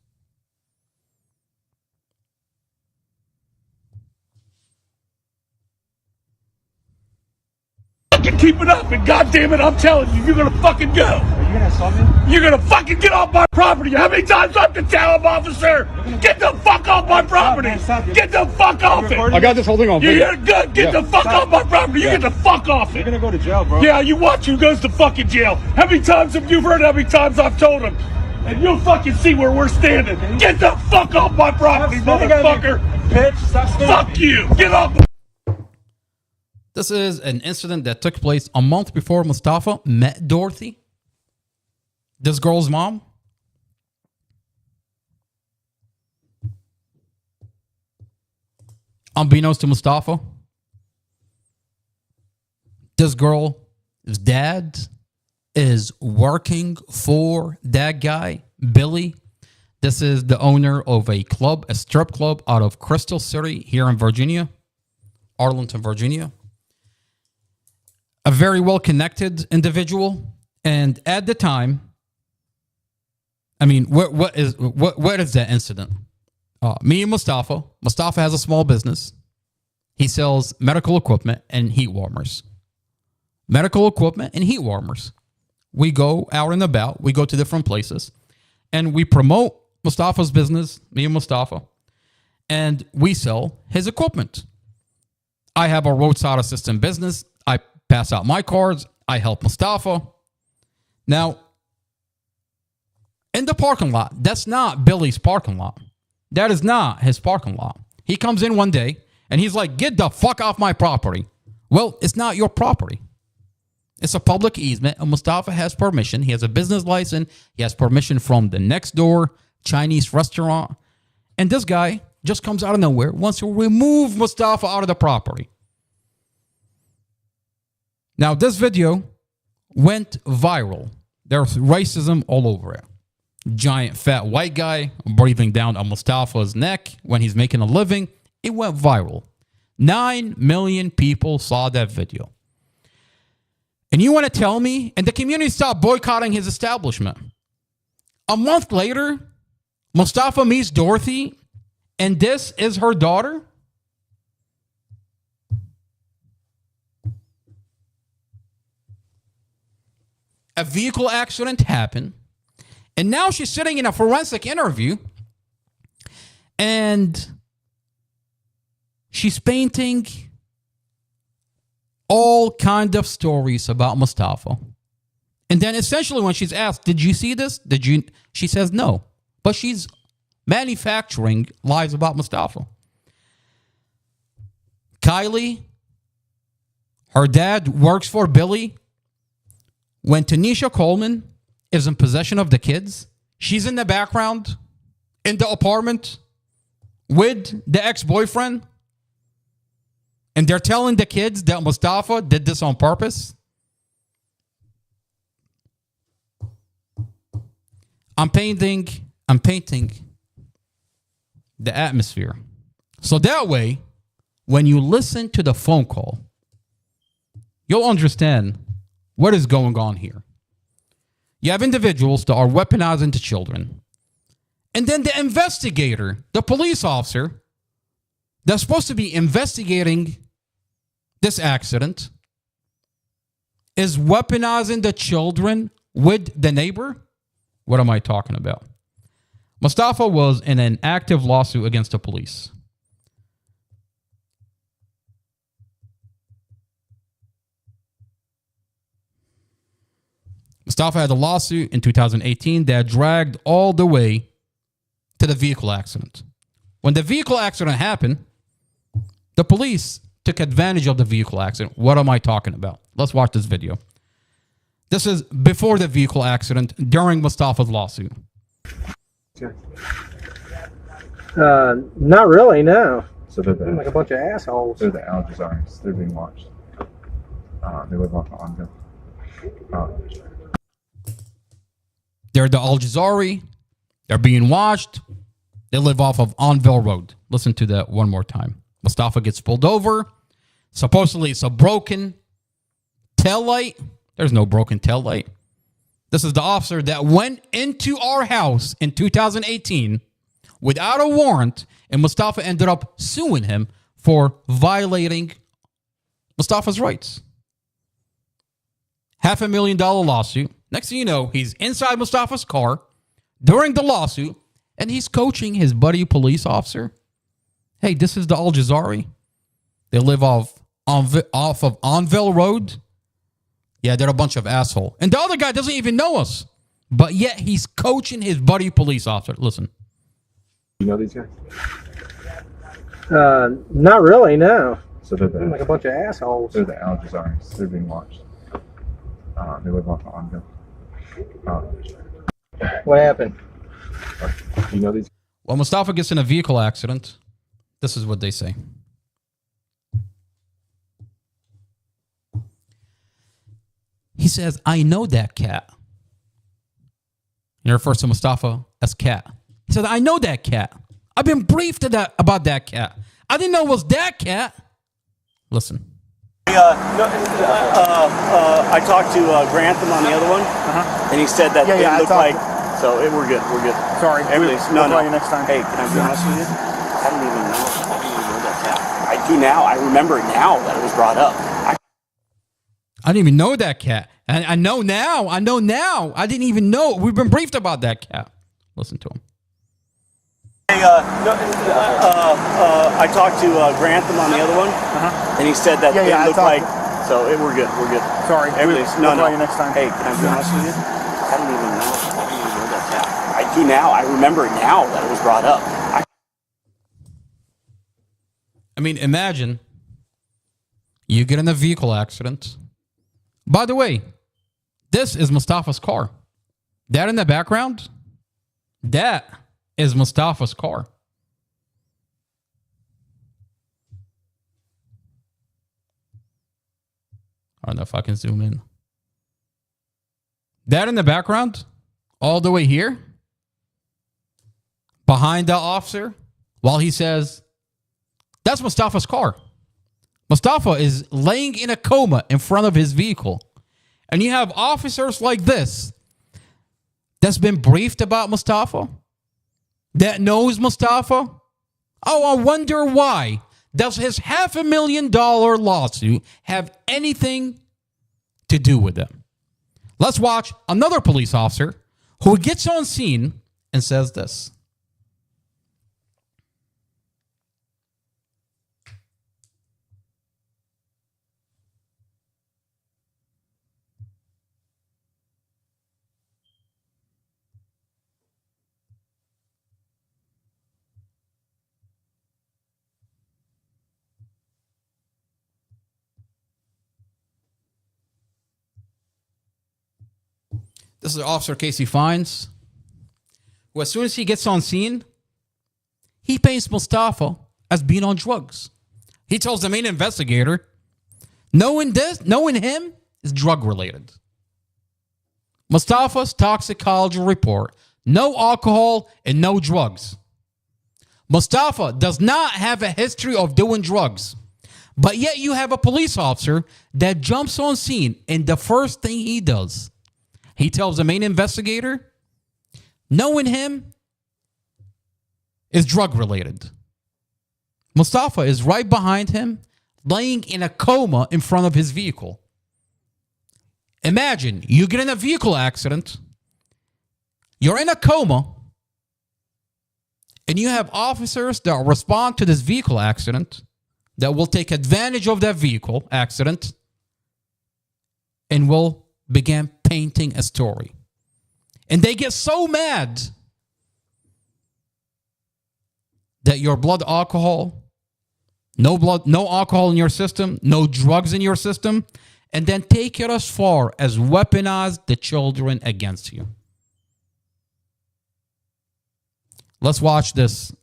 Fucking keep it up, and goddamn it, I'm telling you, you're gonna fucking go. Are you gonna assault me? You're gonna fucking get off my property. How many times I have to tell him, officer? Get the fuck off my property. Get the fuck off it. I got this holding on. You're good. Get the fuck off my property. You get the fuck off You're it. gonna go to jail, bro. Yeah, you watch who goes to fucking jail. How many times have you heard how many times I've told him? And you'll fucking see where we're standing. Get the fuck off my property, motherfucker. Bitch, stop standing. Fuck you. Get off. This is an incident that took place a month before Mustafa met Dorothy, this girl's mom. Unbeknownst to Mustafa, this girl's dad is working for that guy, Billy. This is the owner of a club, a strip club out of Crystal City here in Virginia, Arlington, Virginia. A very well-connected individual. And at the time, I mean, what is that incident? Me and Mustafa has a small business. He sells medical equipment and heat warmers. Medical equipment and heat warmers. We go out and about. We go to different places. And we promote Mustafa's business, me and Mustafa. And we sell his equipment. I have a roadside assistant business. I pass out my cards. I help Mustafa. Now, in the parking lot, that's not Billy's parking lot. That is not his parking lot. He comes in one day and he's like, get the fuck off my property. Well, it's not your property. It's a public easement, and Mustafa has permission. He has a business license. He has permission from the next door Chinese restaurant. And this guy just comes out of nowhere, wants to remove Mustafa out of the property. Now, this video went viral. There's racism all over it. Giant fat white guy breathing down on Mustafa's neck when he's making a living. It went viral. 9 million people saw that video. And you want to tell me, and the community stopped boycotting his establishment. A month later, Mustafa meets Dorothy, and this is her daughter? A vehicle accident happened, and now she's sitting in a forensic interview, and she's painting all kind of stories about Mustafa. And then essentially when she's asked, did you see this? She says no. But she's manufacturing lies about Mustafa. Kylie, her dad works for Billy. When Tanisha Coleman is in possession of the kids, she's in the background in the apartment with the ex-boyfriend. And they're telling the kids that Mustafa did this on purpose. I'm painting the atmosphere. So that way, when you listen to the phone call, you'll understand what is going on here. You have individuals that are weaponizing the children. And then the investigator, the police officer, that's supposed to be investigating this accident, is weaponizing the children with the neighbor. What am I talking about? Mustafa was in an active lawsuit against the police. Mustafa had a lawsuit in 2018 that dragged all the way to the vehicle accident. When the vehicle accident happened, the police took advantage of the vehicle accident. What am I talking about? Let's watch this video. This is before the vehicle accident, during Mustafa's lawsuit. Not really, no. So they're Like a bunch of assholes. They're the Algezars. They're being watched. They live off of Onville. They're the Algezari. They're being watched. They live off of Onville Road. Listen to that one more time. Mustafa gets pulled over. Supposedly it's a broken taillight. There's no broken taillight. This is the officer that went into our house in 2018 without a warrant, and Mustafa ended up suing him for violating Mustafa's rights. $500,000 lawsuit. Next thing you know, he's inside Mustafa's car during the lawsuit, and he's coaching his buddy police officer. Hey, this is the Algezari. They live off of Onville Road. Yeah, they're a bunch of assholes. And the other guy doesn't even know us. But yet he's coaching his buddy police officer. Listen. You know these guys? Not really, no. So they're like a bunch of assholes. They're the Algezars. They're being watched. They live off of Onville. What happened? You know these? Well, Mustafa gets in a vehicle accident. This is what they say. He says, I know that cat. He refers to Mustafa as cat. He said, I know that cat. I've been briefed about that cat. I didn't know it was that cat. Listen. I talked to Grantham on the other one, and he said that it looked like. So we're good. We're good. Sorry. Everything's We'll call you next time. Hey, can I be honest with you? I don't even know that cat. I do now. I remember it now that it was brought up. I didn't even know that cat. And I know now. I didn't even know. We've been briefed about that cat. Listen to him. Hey, I talked to Grantham on the other one, and he said that it looked like. So we're good. We're good. Sorry. Everything's We'll call you next time. Hey, can I be honest with you? I don't even know that cat. I do now. I remember it now that it was brought up. I mean, imagine you get in a vehicle accident. By the way, this is Mustafa's car. That in the background, that is Mustafa's car. I don't know if I can zoom in. That in the background, all the way here, behind the officer, while he says, that's Mustafa's car. Mustafa is laying in a coma in front of his vehicle. And you have officers like this that's been briefed about Mustafa, that knows Mustafa. Oh, I wonder why. Does his $500,000 lawsuit have anything to do with them? Let's watch another police officer who gets on scene and says this. This is Officer Casey Fines, who as soon as he gets on scene, he paints Mustafa as being on drugs. He tells the main investigator, knowing him is drug related. Mustafa's toxicology report, no alcohol and no drugs. Mustafa does not have a history of doing drugs, but yet you have a police officer that jumps on scene, and the first thing he does, he tells the main investigator, knowing him is drug related. Mustafa is right behind him, laying in a coma in front of his vehicle. Imagine you get in a vehicle accident, you're in a coma, and you have officers that respond to this vehicle accident that will take advantage of that vehicle accident and will begin painting a story. And they get so mad that your blood alcohol, no alcohol in your system, no drugs in your system, and then take it as far as weaponize the children against you. Let's watch this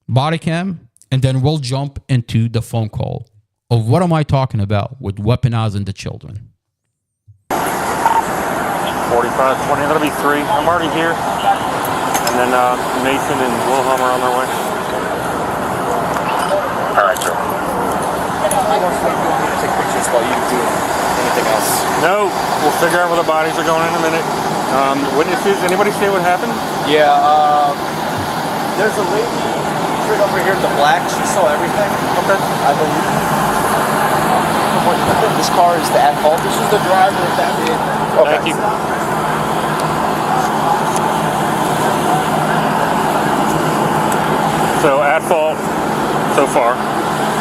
body cam, and then we'll jump into the phone call of what am I talking about with weaponizing the children. 4520, that'll be 3. I'm already here. And then Nathan and Wilhelm are on their way. All right, sir. Take pictures while you do anything else. No, we'll figure out where the bodies are going in a minute. Witnesses, anybody say what happened? Yeah, there's a lady right over here in the black. She saw everything. Okay. I believe this car is the at fault. This is the driver of that vehicle. Okay. Thank you. So at fault so far.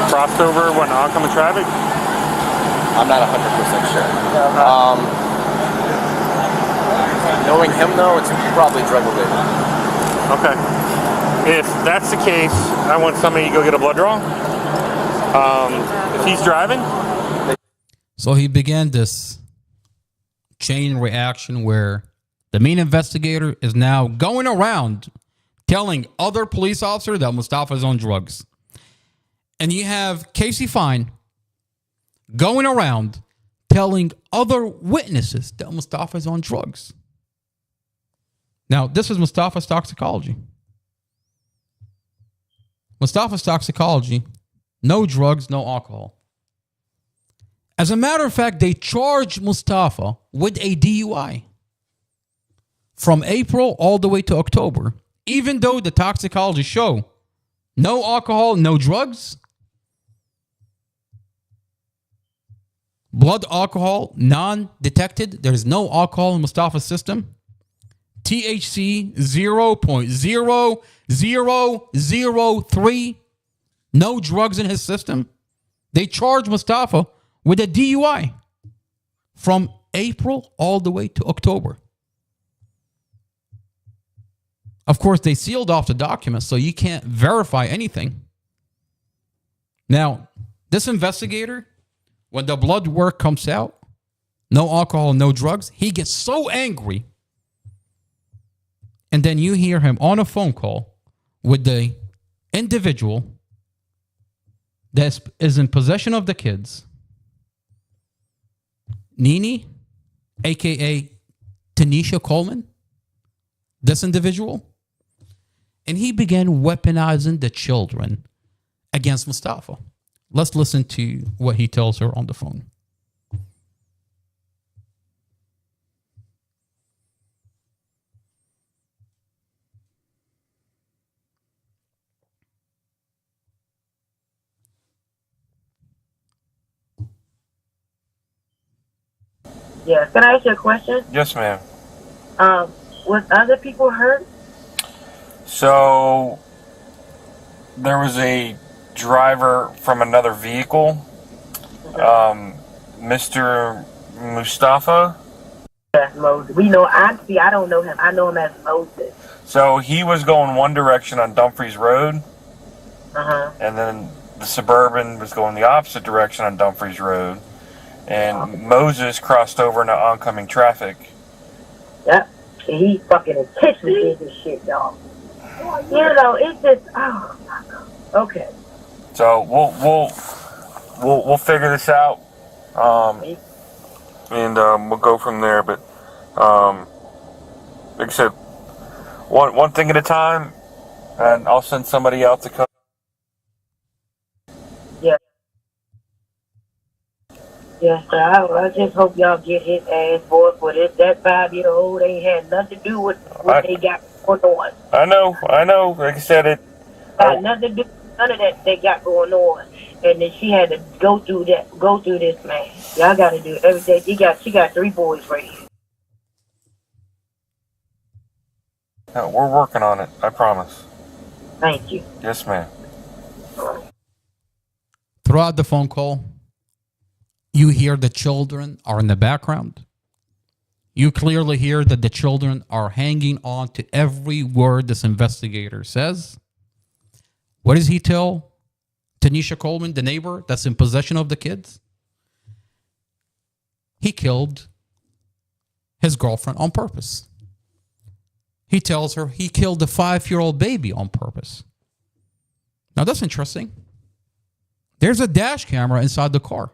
Crossed over when oncoming traffic? I'm not 100% sure. Knowing him though, it's probably drug related. Okay. If that's the case, I want somebody to go get a blood draw. If he's driving. So he began this chain reaction where the main investigator is now going around telling other police officers that Mustafa is on drugs. And you have Casey Fine going around telling other witnesses that Mustafa is on drugs. Now, this is Mustafa's toxicology. Mustafa's toxicology, no drugs, no alcohol. As a matter of fact, they charged Mustafa with a DUI from April all the way to October, even though the toxicology show no alcohol, no drugs, blood alcohol, non-detected. There's no alcohol in Mustafa's system. THC 0.0003. No drugs in his system. They charged Mustafa with a DUI from April all the way to October. Of course, they sealed off the documents, so you can't verify anything. Now, this investigator, when the blood work comes out, no alcohol, no drugs, he gets so angry. And then you hear him on a phone call with the individual that is in possession of the kids, Nini, a.k.a. Tanisha Coleman, this individual. And he began weaponizing the children against Mustafa. Let's listen to what he tells her on the phone. Yes. Can I ask you a question? Yes, ma'am. Was other people hurt? So there was a driver from another vehicle, Mr. Mustafa. Yes, Moses. We know. I don't know him. I know him as Moses. So he was going one direction on Dumfries Road, and then the Suburban was going the opposite direction on Dumfries Road, and Moses crossed over into oncoming traffic, he fucking intentionally did this shit, y'all. You know, it's just, oh my God. Okay. So we'll figure this out, and we'll go from there. But like I said, one thing at a time, and I'll send somebody out to come. Yeah. Yes, sir. I just hope y'all get his ass, boy, for this. That 5-year-old ain't had nothing to do with what they got going on. I know. Like I said, it Got nothing to do with none of that they got going on. And then she had to go through this, man. Y'all got to do everything. She got 3 boys right here. No, we're working on it. I promise. Thank you. Yes, ma'am. Throughout the phone call, you hear the children are in the background. You clearly hear that the children are hanging on to every word this investigator says. What does he tell Tanisha Coleman, the neighbor that's in possession of the kids? He killed his girlfriend on purpose. He tells her he killed a 5-year-old baby on purpose. Now that's interesting. There's a dash camera inside the car.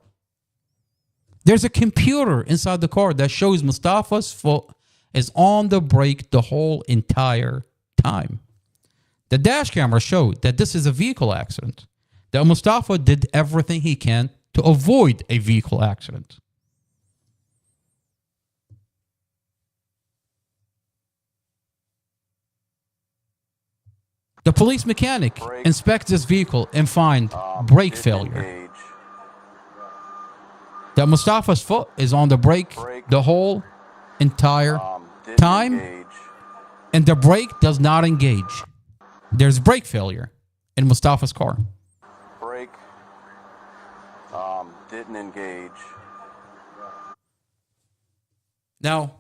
There's a computer inside the car that shows Mustafa's foot is on the brake the whole entire time. The dash camera showed that this is a vehicle accident, that Mustafa did everything he can to avoid a vehicle accident. The police mechanic inspects this vehicle and finds brake failure. That Mustafa's foot is on the brake the whole entire time, and the brake does not engage. There's brake failure in Mustafa's car. Brake didn't engage. Now,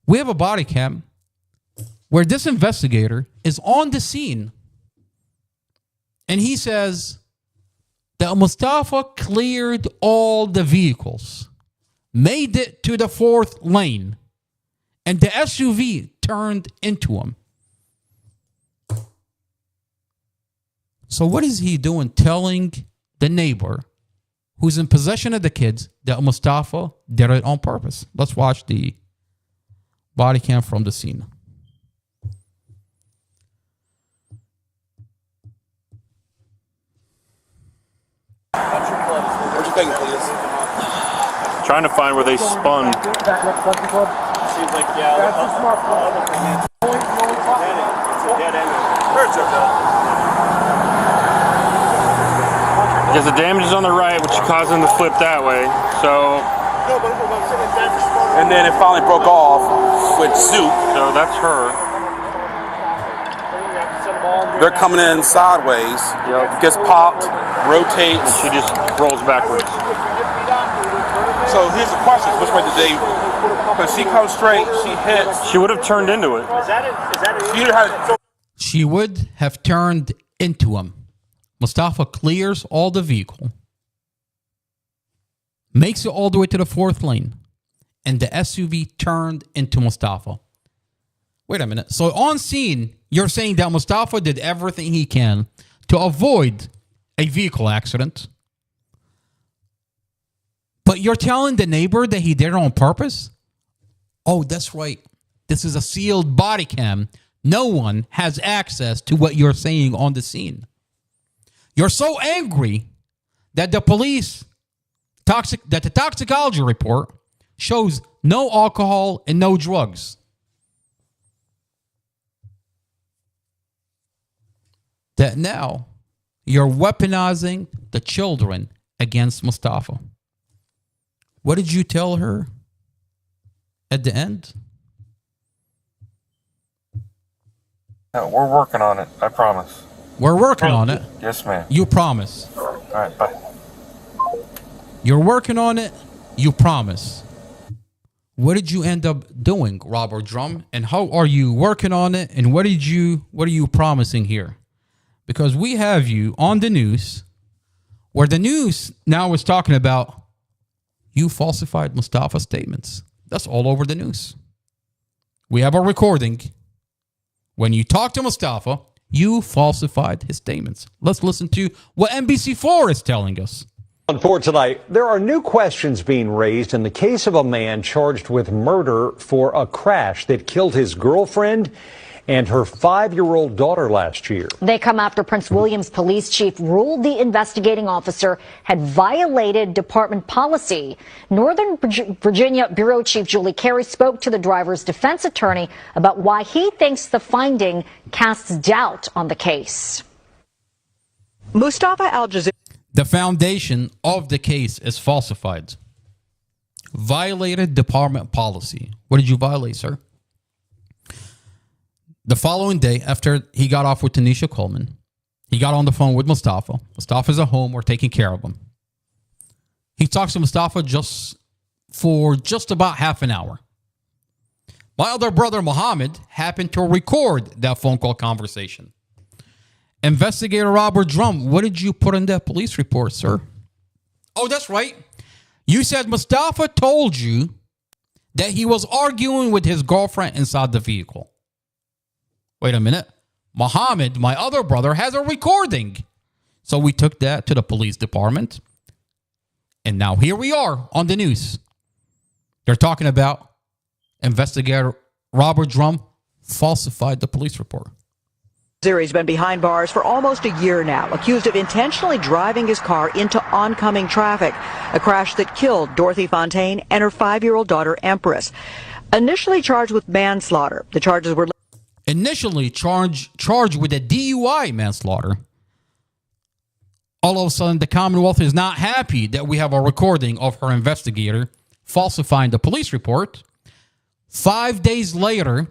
we have a body cam where this investigator is on the scene, and he says that Mustafa cleared all the vehicles, made it to the 4th lane, and the SUV turned into him. So what is he doing telling the neighbor who's in possession of the kids that Mustafa did it on purpose? Let's watch the body cam from the scene. What you thinking, police? Trying to find where they spun. Seems like, yeah. That's a smart play. It's a dead end. Because the damage is on the right, which caused them to flip that way. So. And then it finally broke off with Sue. So that's her. They're coming in sideways. Yep. Gets popped, rotates. And she just rolls backwards. So here's the question: which way did they? Because she comes straight, she hits. She would have turned into it. She would have turned into him. Mustafa clears all the vehicle, makes it all the way to the 4th lane, and the SUV turned into Mustafa. Wait a minute. So on scene, you're saying that Mustafa did everything he can to avoid a vehicle accident, but you're telling the neighbor that he did it on purpose? Oh, that's right. This is a sealed body cam. No one has access to what you're saying on the scene. You're so angry that the toxicology report shows no alcohol and no drugs. That now you're weaponizing the children against Mustafa. What did you tell her at the end? No, we're working on it. I promise. We're working on it. Yes, ma'am. You promise. All right, bye. You're working on it. You promise. What did you end up doing, Robert Drum? And how are you working on it? And what are you promising here? Because we have you on the news, where the news now is talking about you falsified Mustafa's statements. That's all over the news. We have a recording. When you talk to Mustafa, you falsified his statements. Let's listen to what NBC4 is telling us. On 4 tonight, there are new questions being raised in the case of a man charged with murder for a crash that killed his girlfriend and her 5-year-old daughter last year. They come after Prince William's police chief ruled the investigating officer had violated department policy. Northern Virginia Bureau Chief Julie Carey spoke to the driver's defense attorney about why he thinks the finding casts doubt on the case. Mustafa Al-Jazeera. The foundation of the case is falsified. Violated department policy. What did you violate, sir? The following day, after he got off with Tanisha Coleman, he got on the phone with Mustafa. Mustafa's at home. We're taking care of him. He talks to Mustafa for just about half an hour. My other brother, Muhammad, happened to record that phone call conversation. Investigator Robert Drum, what did you put in that police report, sir? Oh, that's right. You said Mustafa told you that he was arguing with his girlfriend inside the vehicle. Wait a minute. Muhammad, my other brother, has a recording. So we took that to the police department. And now here we are on the news. They're talking about investigator Robert Drum falsified the police report. He's been behind bars for almost a year now, accused of intentionally driving his car into oncoming traffic, a crash that killed Dorothy Fontaine and her 5-year-old daughter, Empress. Initially charged with manslaughter, the charges were initially charged with a DUI manslaughter. All of a sudden, the Commonwealth is not happy that we have a recording of her investigator falsifying the police report. 5 days later,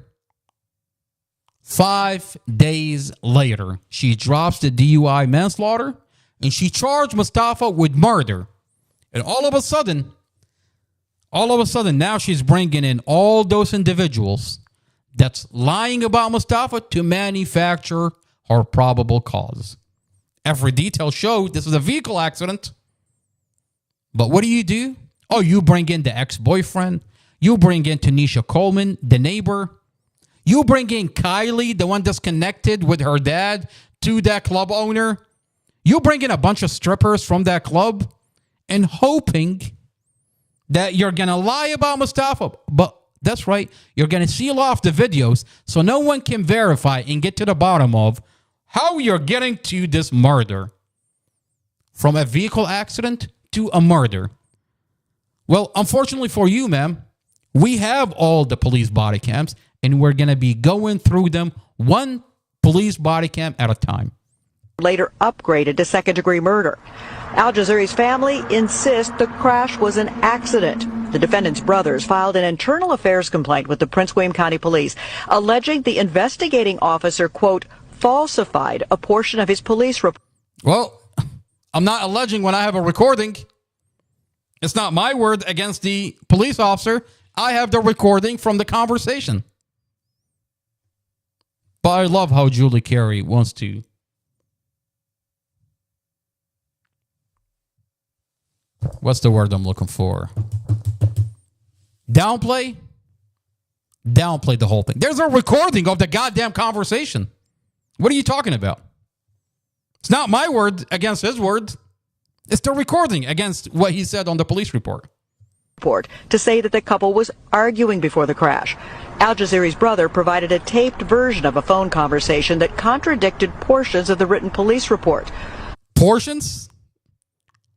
she drops the DUI manslaughter and she charged Mustafa with murder. And all of a sudden, now she's bringing in all those individuals that's lying about Mustafa to manufacture her probable cause. Every detail showed this is a vehicle accident. But what do? Oh, you bring in the ex-boyfriend. You bring in Tanisha Coleman, the neighbor. You bring in Kylie, the one that's connected with her dad to that club owner. You bring in a bunch of strippers from that club and hoping that you're going to lie about Mustafa. But that's right. You're going to seal off the videos so no one can verify and get to the bottom of how you're getting to this murder. From a vehicle accident to a murder. Well, unfortunately for you, ma'am, we have all the police body cams and we're going to be going through them one police body cam at a time. Later upgraded to second-degree murder. Al-Jazeera's family insists the crash was an accident. The defendant's brothers filed an internal affairs complaint with the Prince William County Police, alleging the investigating officer, quote, falsified a portion of his police report. Well, I'm not alleging when I have a recording. It's not my word against the police officer. I have the recording from the conversation. But I love how Julie Carey wants to what's the word I'm looking for? Downplay the whole thing. There's a recording of the goddamn conversation. What are you talking about? It's not my word against his word. It's the recording against what he said on the police report. To say that the couple was arguing before the crash. Al-Jazeera's brother provided a taped version of a phone conversation that contradicted portions of the written police report. Portions?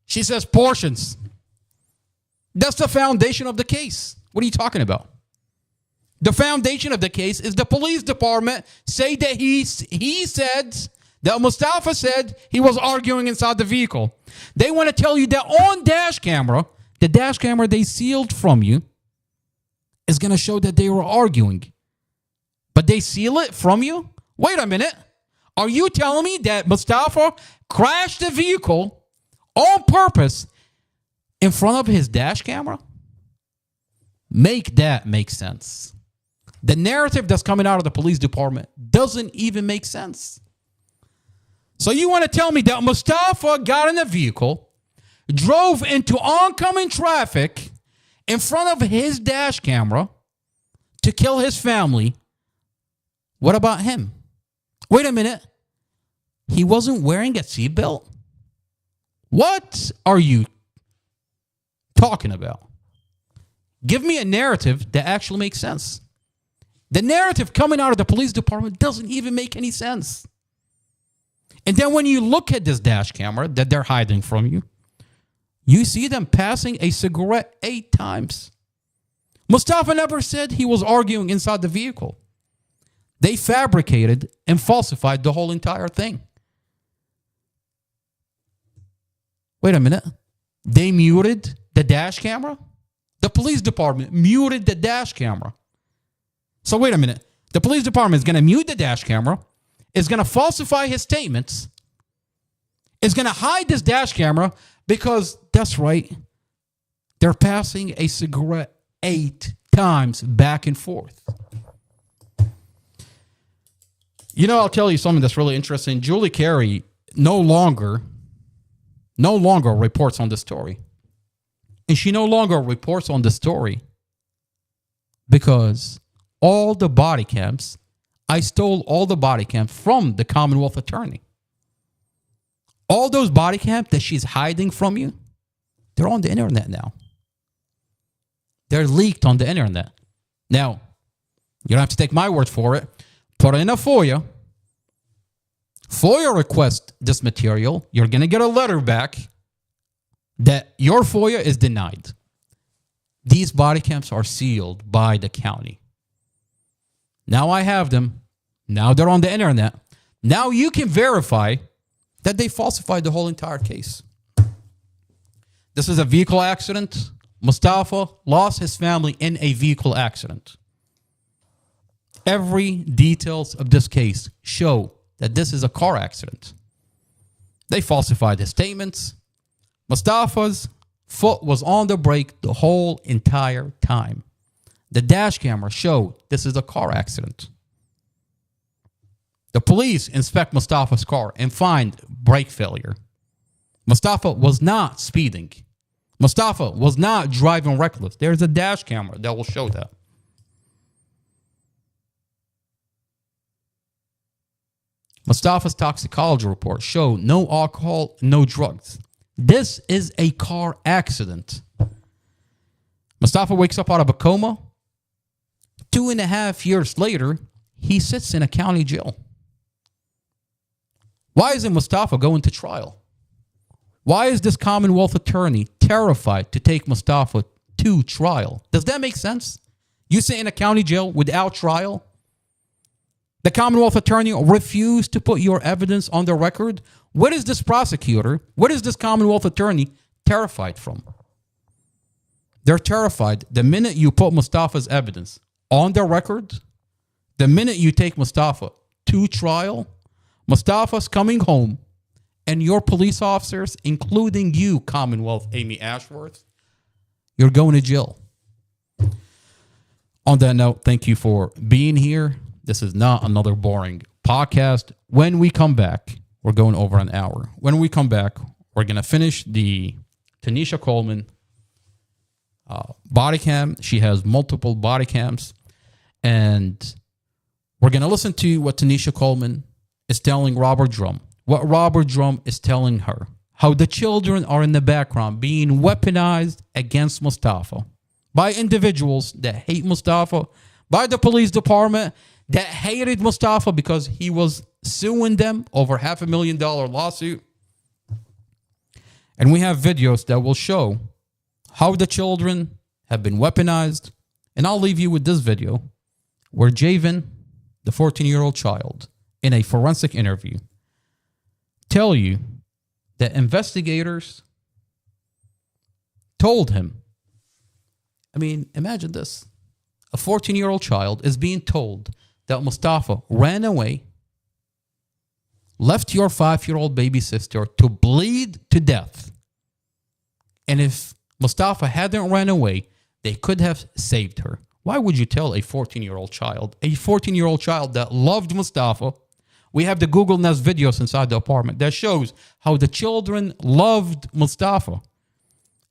She says portions. That's the foundation of the case. What are you talking about? The foundation of the case is the police department say that he said that Mustafa said he was arguing inside the vehicle. They want to tell you that on dash camera, the dash camera they sealed from you is going to show that they were arguing. But they seal it from you? Wait a minute. Are you telling me that Mustafa crashed the vehicle on purpose in front of his dash camera? Make that make sense. The narrative that's coming out of the police department doesn't even make sense. So you want to tell me that Mustafa got in a vehicle, drove into oncoming traffic in front of his dash camera to kill his family, what about him? Wait a minute. He wasn't wearing a seatbelt? What are you talking about? Give me a narrative that actually makes sense. The narrative coming out of the police department doesn't even make any sense. And then when you look at this dash camera that they're hiding from you, you see them passing a cigarette 8 times. Mustafa never said he was arguing inside the vehicle. They fabricated and falsified the whole entire thing. Wait a minute. They muted the dash camera? The police department muted the dash camera. So wait a minute. The police department is going to mute the dash camera, is going to falsify his statements, is going to hide this dash camera because, that's right, they're passing a cigarette 8 times back and forth. You know, I'll tell you something that's really interesting. Julie Carey no longer reports on this story. And she no longer reports on the story because all the body cams, I stole all the body cams from the Commonwealth Attorney. All those body cams that she's hiding from you, they're on the internet now. They're leaked on the internet. Now, you don't have to take my word for it. Put in a FOIA. FOIA request this material. You're going to get a letter back that your FOIA is denied. These body cams are sealed by the county. Now I have them. Now they're on the internet. Now you can verify that they falsified the whole entire case. This is a vehicle accident. Mustafa lost his family in a vehicle accident. Every details of this case show that this is a car accident. They falsified his statements. Mustafa's foot was on the brake the whole entire time. The dash camera showed this is a car accident. The police inspect Mustafa's car and find brake failure. Mustafa was not speeding. Mustafa was not driving reckless. There's a dash camera that will show that. Mustafa's toxicology report showed no alcohol, no drugs. This is a car accident. Mustafa wakes up out of a coma. 2.5 years later, he sits in a county jail. Why isn't Mustafa going to trial? Why is this Commonwealth attorney terrified to take Mustafa to trial? Does that make sense? You sit in a county jail without trial? The Commonwealth attorney refused to put your evidence on the record? What is this prosecutor, what is this Commonwealth attorney terrified from? They're terrified the minute you put Mustafa's evidence on the record, the minute you take Mustafa to trial, Mustafa's coming home, and your police officers, including you, Commonwealth Amy Ashworth, you're going to jail. On that note, thank you for being here. This is not another boring podcast. When we come back, we're going over an hour. When we come back, we're going to finish the Tanisha Coleman body cam. She has multiple body cams. And we're going to listen to what Tanisha Coleman is telling Robert Drum. What Robert Drum is telling her. How the children are in the background being weaponized against Mustafa. By individuals that hate Mustafa. By the police department that hated Mustafa because he was suing them over $500,000 lawsuit. And we have videos that will show how the children have been weaponized. And I'll leave you with this video where Javen, the 14-year-old child, in a forensic interview, tell you that investigators told him, I mean, imagine this. A 14-year-old child is being told that Mustafa ran away, left your 5-year-old baby sister to bleed to death. And if Mustafa hadn't ran away, they could have saved her. Why would you tell a 14-year-old child, that loved Mustafa? We have the Google Nest videos inside the apartment that shows how the children loved Mustafa.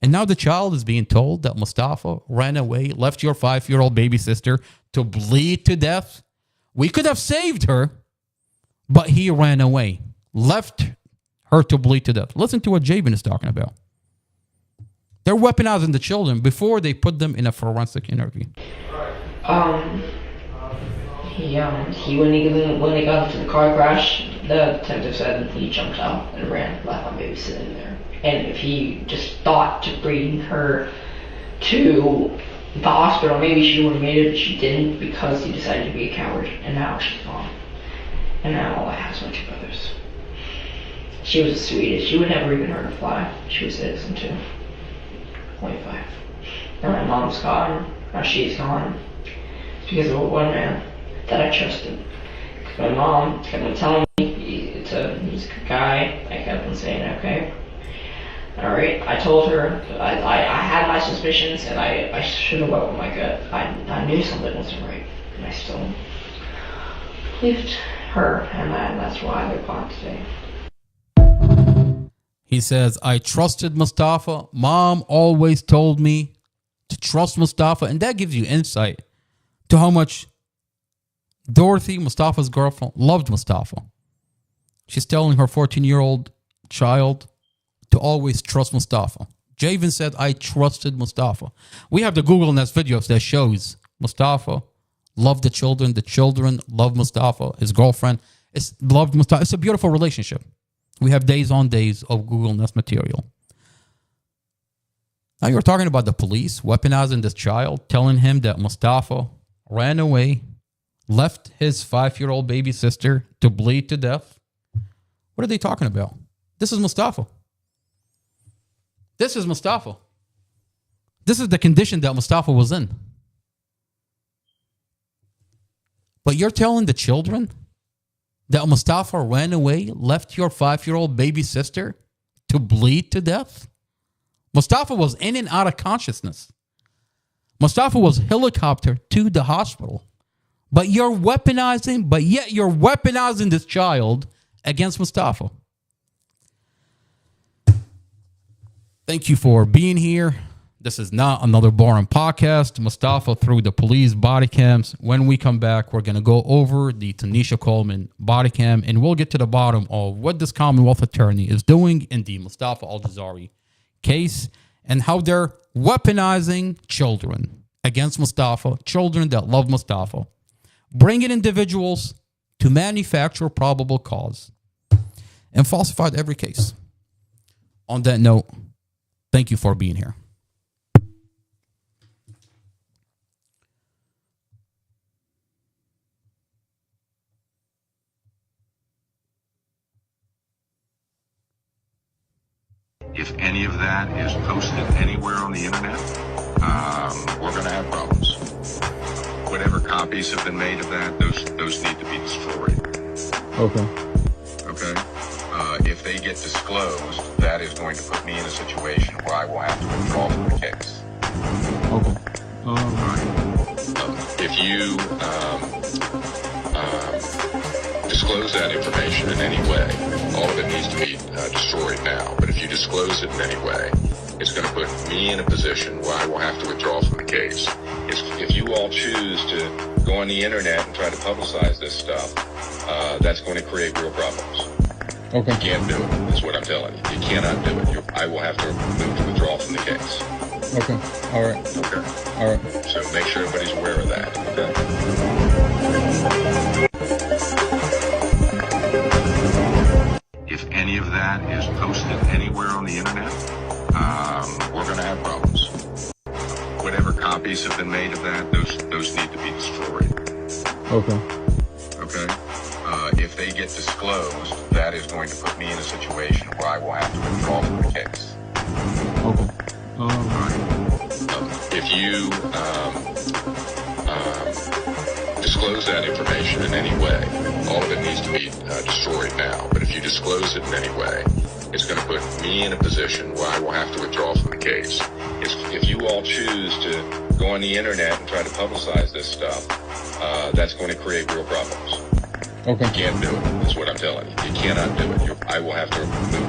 And now the child is being told that Mustafa ran away, left your 5-year-old baby sister to bleed to death. We could have saved her, but he ran away, left her to bleed to death. Listen to what Javen is talking about. They're weaponizing the children before they put them in a forensic interview. When they got into the car crash, the detective said he jumped out and ran, left my baby sitting there. And if he just thought to bring her to the hospital, maybe she would have made it, but she didn't because he decided to be a coward. And now she's gone. And now all I have is my 2 brothers. She was the sweetest. She would never even hurt a fly. She was innocent too. 25. And my mom's gone. Now she's gone. It's because of one man that I trusted. Because my mom kept on telling me he's a good guy. I kept on saying, okay. Alright, I told her, I had my suspicions and I should have went with my gut. I knew something wasn't right. And I still believed her, and that's why they're caught today. He says, I trusted Mustafa. Mom always told me to trust Mustafa. And that gives you insight to how much Dorothy, Mustafa's girlfriend, loved Mustafa. She's telling her 14-year-old child to always trust Mustafa. Javen said, I trusted Mustafa. We have the Google Nest videos that shows Mustafa loved the children loved Mustafa, his girlfriend loved Mustafa. It's a beautiful relationship. We have days on days of Google Nest material. Now you're talking about the police weaponizing this child, telling him that Mustafa ran away, left his 5-year-old baby sister to bleed to death. What are they talking about? This is Mustafa. This is Mustafa. This is the condition that Mustafa was in. But you're telling the children that Mustafa ran away, left your 5-year-old baby sister to bleed to death? Mustafa was in and out of consciousness. Mustafa was helicoptered to the hospital. But yet you're weaponizing this child against Mustafa. Thank you for being here. This is not another boring podcast. Mustafa through the police body cams. When we come back, we're going to go over the Tanisha Coleman body cam, and we'll get to the bottom of what this Commonwealth attorney is doing in the Mustafa Al-Jazari case and how they're weaponizing children against Mustafa, children that love Mustafa, bringing individuals to manufacture probable cause and falsified every case. On that note, thank you for being here. If any of that is posted anywhere on the internet, we're going to have problems. Whatever copies have been made of that, those need to be destroyed. Okay. Okay? If they get disclosed, that is going to put me in a situation where I will have to withdraw from the case. Okay. If you disclose that information in any way, all of it needs to be destroyed now. But if you disclose it in any way, it's going to put me in a position where I will have to withdraw from the case. If you all choose to go on the internet and try to publicize this stuff, that's going to create real problems. Okay. You can't do it, is what I'm telling you. You cannot do it. I will have to move to withdraw from the case. Okay. All right. Okay. All right. So make sure everybody's aware of that. Okay. If any of that is posted anywhere on the internet, we're going to have problems. Whatever copies have been made of that, those need to be destroyed. Okay. Okay? If they get disclosed, that is going to put me in a situation where I will have to withdraw from the case. Okay. If you disclose that information in any way, all of it needs to be destroyed now. But if you disclose it in any way, it's going to put me in a position where I will have to withdraw from the case. If you all choose to go on the internet and try to publicize this stuff, that's going to create real problems. Okay. You can't do it, is what I'm telling you. You cannot do it. I will have to move to